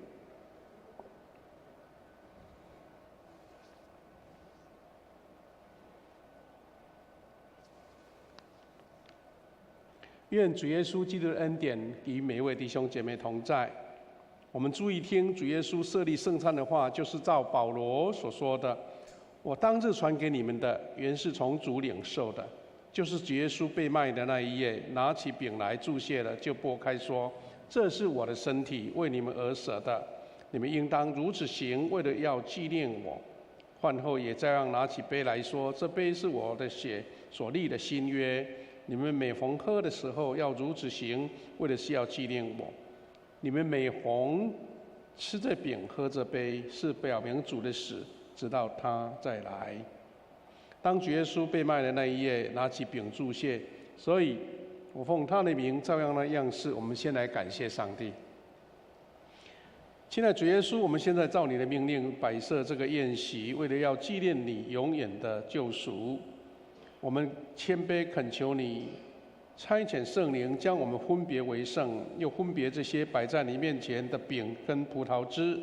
愿主耶稣基督的恩典与每一位弟兄姐妹同在。我们注意听主耶稣设立圣餐的话，就是照保罗所说的：“我当日传给你们的，原是从主领受的，就是主耶稣被卖的那一夜，拿起饼来祝谢了，就擘开说：这是我的身体，为你们而舍的，你们应当如此行，为了要纪念我。饭后也照样拿起杯来说：这杯是我的血所立的新约。你们每逢喝的时候，要如此行，为的是要纪念我。你们每逢吃这饼、喝这杯，是表明主的死，直到他再来。”当主耶稣被卖的那一夜，拿起饼祝谢，所以我奉他的名照样的样式，我们先来感谢上帝。亲爱的主耶稣，我们现在照你的命令摆设这个宴席，为了要纪念你永远的救赎。我们谦卑恳求你差遣圣灵，将我们分别为圣，又分别这些摆在你面前的饼跟葡萄汁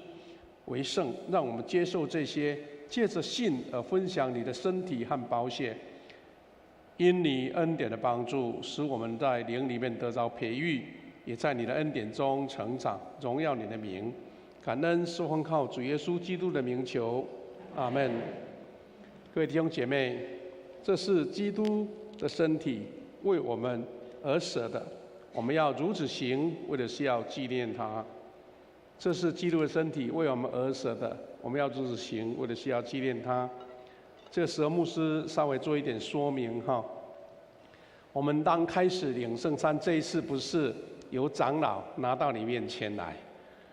为圣，让我们接受这些，借着信而分享你的身体和宝血。因你恩典的帮助，使我们在灵里面得着培育，也在你的恩典中成长，荣耀你的名。感恩是奉靠主耶稣基督的名求，阿们。各位弟兄姐妹，这是基督的身体，为我们而舍的，我们要如此行，为的是要纪念他。这是基督的身体，为我们而舍的，我们要如此行，为的是要纪念他。这个时候，牧师稍微做一点说明哈。我们当开始领圣餐，这一次不是由长老拿到你面前来，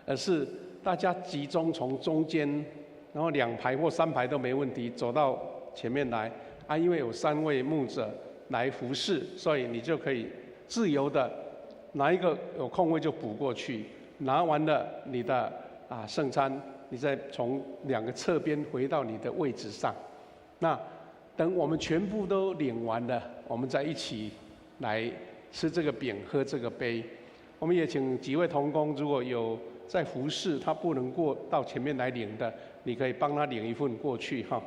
而是大家集中从中间，然后2排或3排都没问题，走到前面来。因为有3位牧者来服侍，所以你就可以自由的拿一个有空位就补过去，拿完了你的圣餐，你再从2个侧边回到你的位置上。那等我们全部都领完了，我们再一起来吃这个饼，喝这个杯。我们也请几位同工，如果有在服侍他不能过到前面来领的，你可以帮他领一份过去哈。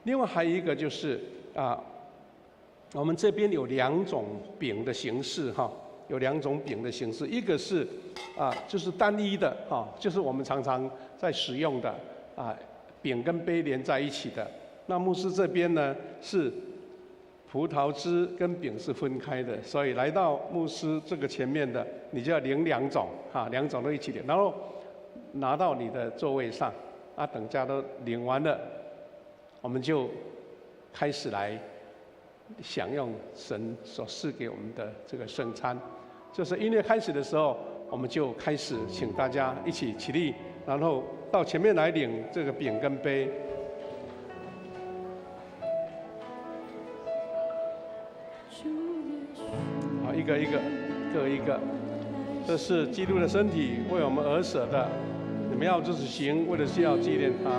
另外还有一个就是我们这边有2种饼的形式哈，有2种饼的形式，一个是就是单一的哈，就是我们常常在使用的饼跟杯连在一起的。那牧师这边呢是葡萄汁跟饼是分开的，所以来到牧师这个前面的，你就要领2种2种都一起领，然后拿到你的座位上等家都领完了。我们就开始来享用神所赐给我们的这个圣餐。就是音乐开始的时候，我们就开始请大家一起起立，然后到前面来领这个饼跟杯。好，一个一个，各一个。这是基督的身体，为我们而舍的，你们要如此行，为的是要纪念他。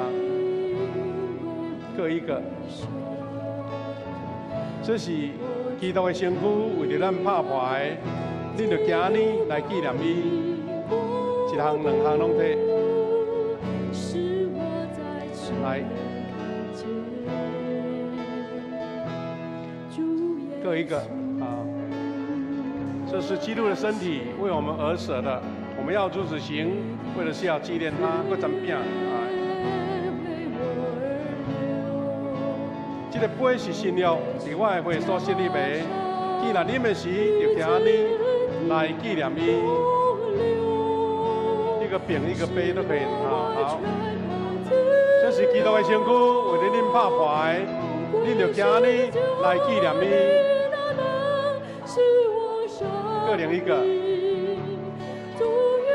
各一个。这是基督的身躯，为着咱拍破的，恁就今年来纪念伊，一项两项拢摕。来，各一个啊。这是基督的身体，为我们而舍的，我们要如此行，为的是要纪念他。各针饼啊。这个杯是新约，伫我的会所设立的。既然啉的时，就今日来纪念伊。一个饼一个杯都可以啊。好，这是基督的身躯，为了恁拍破的，恁就今日来纪念伊。各领一个。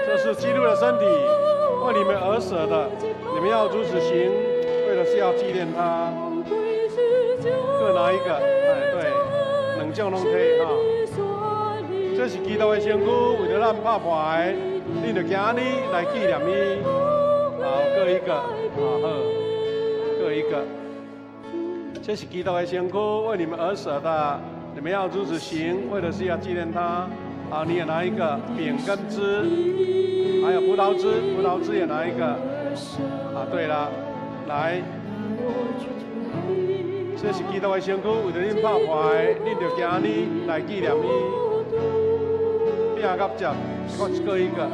这是基督的身体，为你们而舍的，你们要如此行，为的是要纪念他。各拿一个，哎，对，两种拢摕哈。这是基督的身躯，为了咱拍破的，恁就今日来纪念伊。好，各一个，好，各一个。这是基督的身躯，为你们而舍的，你们要如此行，为的是要纪念他。好，你也拿一个饼跟汁，还有葡萄汁，葡萄汁也拿一个。啊，对了，来。这是基督的身躯，为着恁拍破的，恁就今日来纪念伊。饼甲汁，各一个。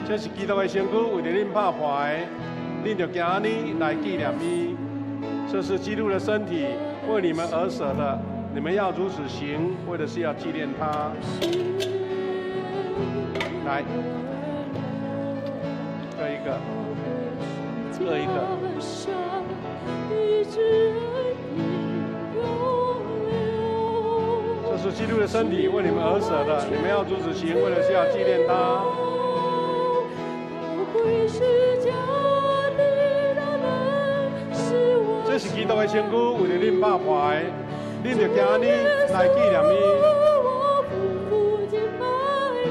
这是基督的身躯，为着恁拍破的，恁就今日来纪念伊。这是基督的身体，为你们而舍的，你们要如此行，为的是要纪念他。来，各一个，各一个。这是基督的身体，为你们而舍的，你们要如此行，为的是要纪念他。这是基督的身躯，为了恁拍破的，恁就今日来纪念伊。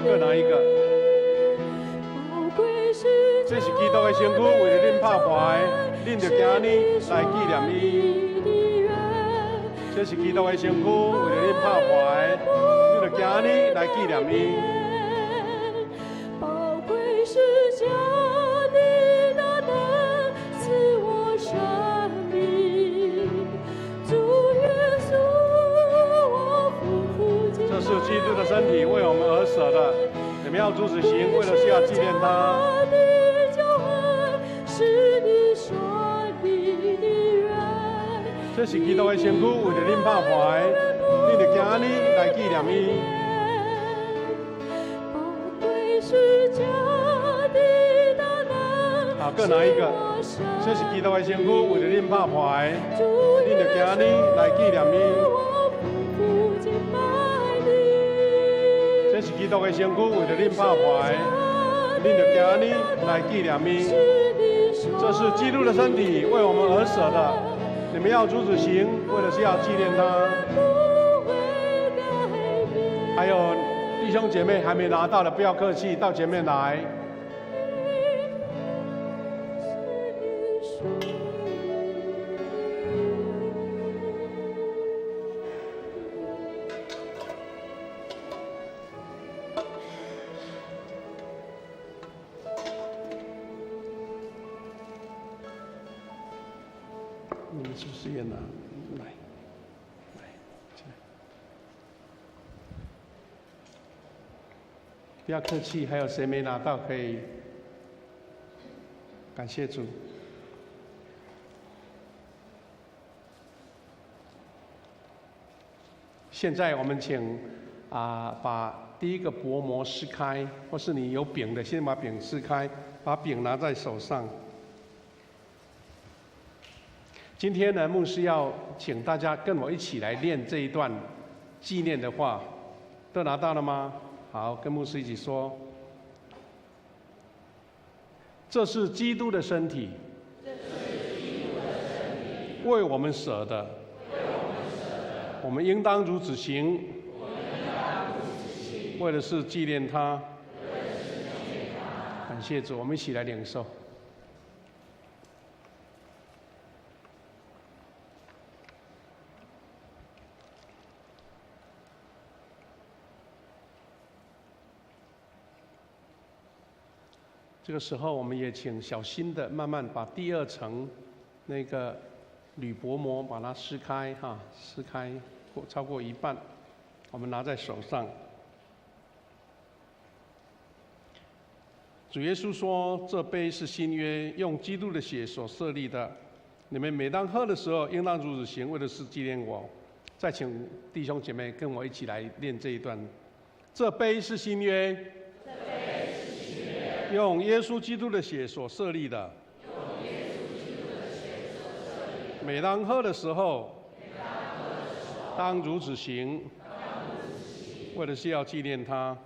各拿一个。这是基督的身躯，为了恁拍破的，恁就今日来纪念伊。这是基督的身躯，为了恁拍破的，恁就今日来纪念伊。宝贵是家的大能赐我生命，主耶稣，我匍匐敬拜。这是基督的身体，为我们而舍的，你们要如此行，为的是要纪念他。这是基督的身躯，为着恁拍破的，恁就今日来纪念伊。好，各拿一个。这是基督的身躯，为着恁拍破的，恁就今日来纪念伊。这是基督的身躯，为着恁拍破的，恁就今日来纪念伊。这是基督的身体，为我们而舍的。你们要如此行，为的是要纪念他。还有弟兄姐妹还没拿到的，不要客气，到前面来。主持人啊，来，进来，不要客气。还有谁没拿到可以？感谢主。现在我们请把第一个薄膜撕开，或是你有饼的，先把饼撕开，把饼拿在手上。今天呢，牧师要请大家跟我一起来念这一段纪念的话，都拿到了吗？好，跟牧师一起说：这是基督的身体，为我们舍的，我们应当如此行，为的是纪念他。感谢主，我们一起来领受。这个时候，我们也请小心的慢慢把第二层那个铝箔膜把它撕开哈，撕开超过一半，我们拿在手上。主耶稣说：“这杯是新约，用基督的血所设立的。你们每当喝的时候，应当如此行，为的是纪念我。”再请弟兄姐妹跟我一起来念这一段。这杯是新约。用耶稣基督的血所设立的，每当喝的时候，当如此行，为的是要纪念他。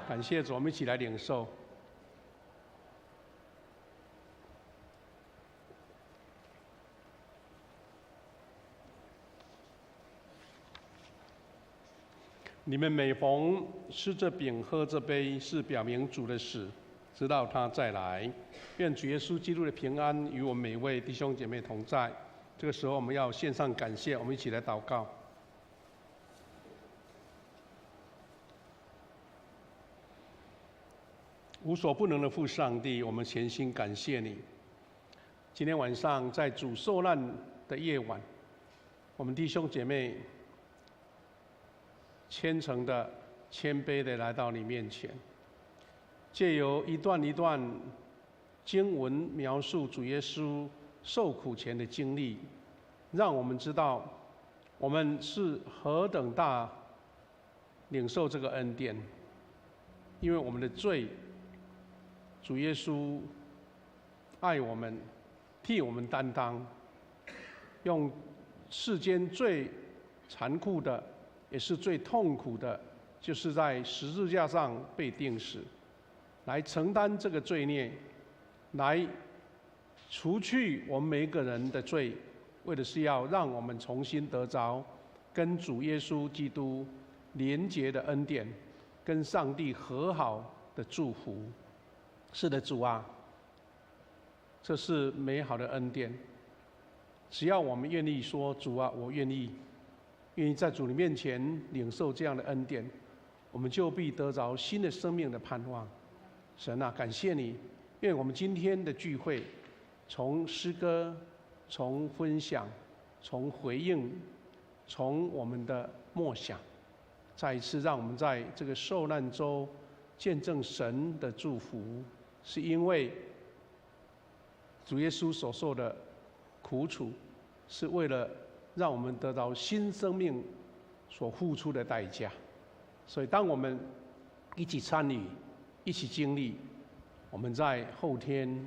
感谢主，我们一起来领受。你们每逢吃这饼喝这杯，是表明主的死，直到他再来。愿主耶稣基督的平安与我们每位弟兄姐妹同在。这个时候我们要献上感谢，我们一起来祷告。无所不能的父上帝，我们全心感谢你。今天晚上在主受难的夜晚，我们弟兄姐妹虔诚的、谦卑的来到你面前，借由一段一段经文描述主耶稣受苦前的经历，让我们知道我们是何等大领受这个恩典，因为我们的罪，主耶稣爱我们，替我们担当，用世间最残酷的也是最痛苦的，就是在十字架上被钉死，来承担这个罪孽，来除去我们每一个人的罪，为的是要让我们重新得着跟主耶稣基督连结的恩典，跟上帝和好的祝福。是的，主啊，这是美好的恩典。只要我们愿意说：“主啊，我愿意。”愿意在主的面前领受这样的恩典，我们就必得着新的生命的盼望。神啊，感谢你！愿我们今天的聚会，从诗歌、从分享、从回应、从我们的默想，再一次让我们在这个受难周见证神的祝福，是因为主耶稣所受的苦楚，是为了让我们得到新生命所付出的代价。所以当我们一起参与、一起经历，我们在后天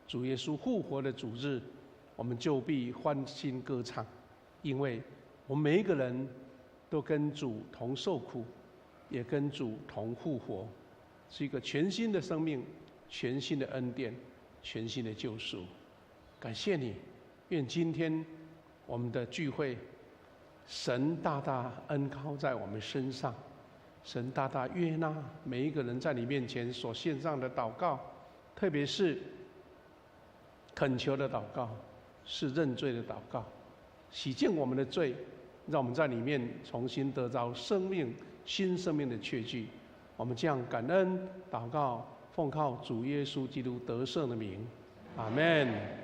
主耶稣复活的主日，我们就必欢欣歌唱，因为我们每一个人都跟主同受苦，也跟主同复活，是一个全新的生命、全新的恩典、全新的救赎。感谢你，愿今天我们的聚会，神大大恩膏在我们身上，神大大悦纳每一个人在你面前所献上的祷告，特别是恳求的祷告，是认罪的祷告，洗净我们的罪，让我们在里面重新得着生命、新生命的确据。我们这样感恩祷告，奉靠主耶稣基督得胜的名，阿们。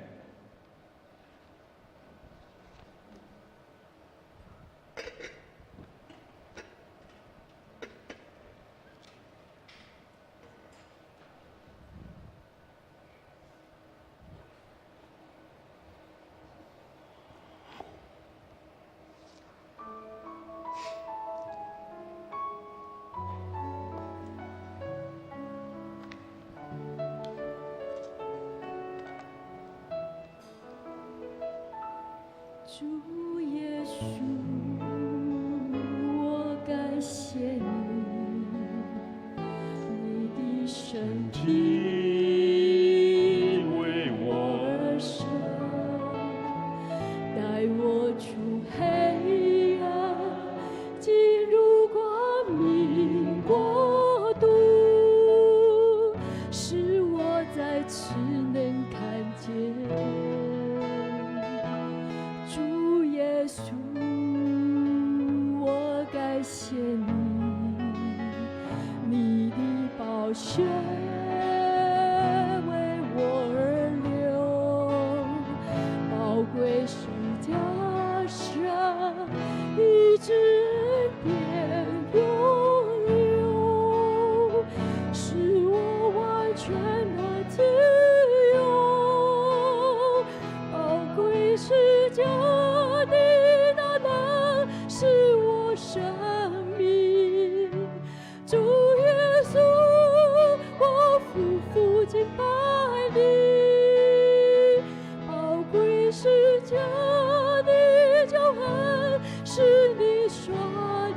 你的身体为我而生，带我出黑暗，进入光明国度，使我再次能看见主耶稣。我感谢你，你的宝血为我而流，宝贵是加上一直点永留，使我完全的自由。宝贵是加的大能，是我生命。主耶稣，我夫妇敬拜你。宝贵是加的救恩，是你说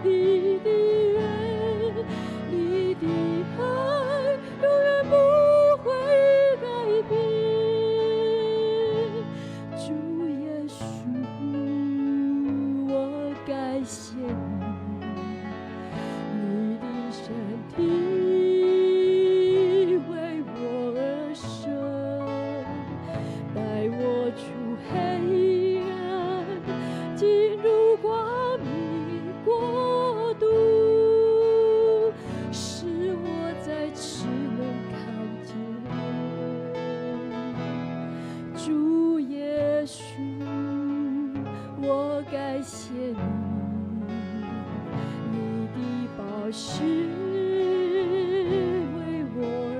你的愿，你的爱永远不会改变。主耶稣，我感谢你，你的身体为我而生，带我出黑暗，进入光明国度，使我再次能看见主耶稣。我感谢你，你的宝血为我而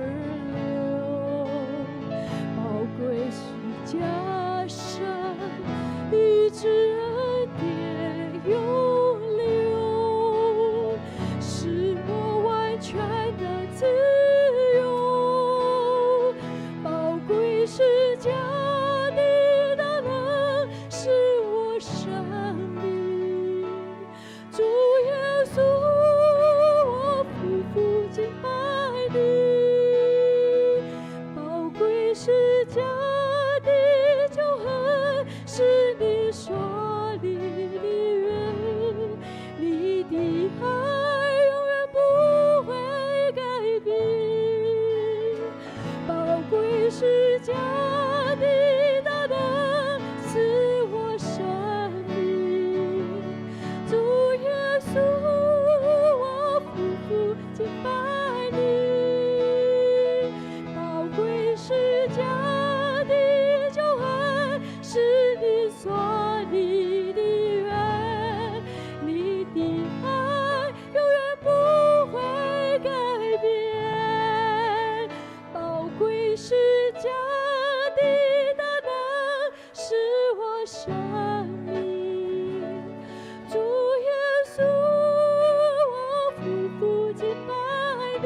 流，宝贵是加上一直恩典永留，使我完全的自由。宝贵是加的大能，是我生命。主耶稣，我夫妇敬拜你。宝贵是加的救恩，是你说你的愿，你的爱永远不会改变。宝贵是加的大能，赐我生命。主耶稣，我夫妇敬拜你。宝贵是加的救恩，是你所你的愿，你的爱永远不会改变。宝贵是加的大能，是我生命。主耶稣，我夫妇敬拜你。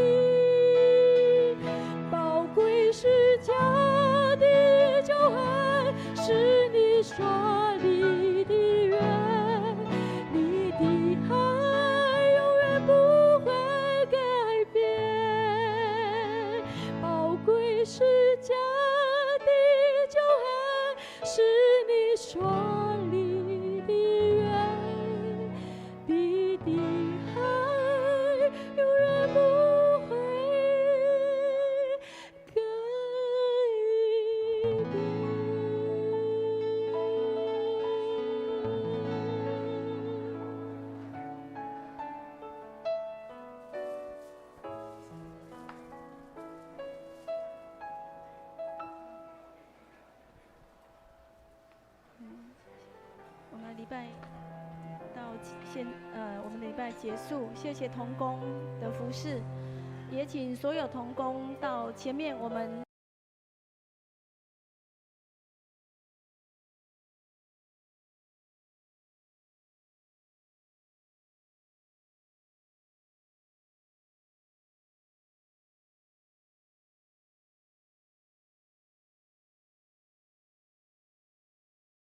宝贵是加的救恩，是你说你的愿，你的爱永远不会改变。宝贵是加的救恩，是你说你的愿，你的爱永远不会改变。我们礼拜到我们的礼拜结束，谢谢同工的服侍，也请所有同工到前面我们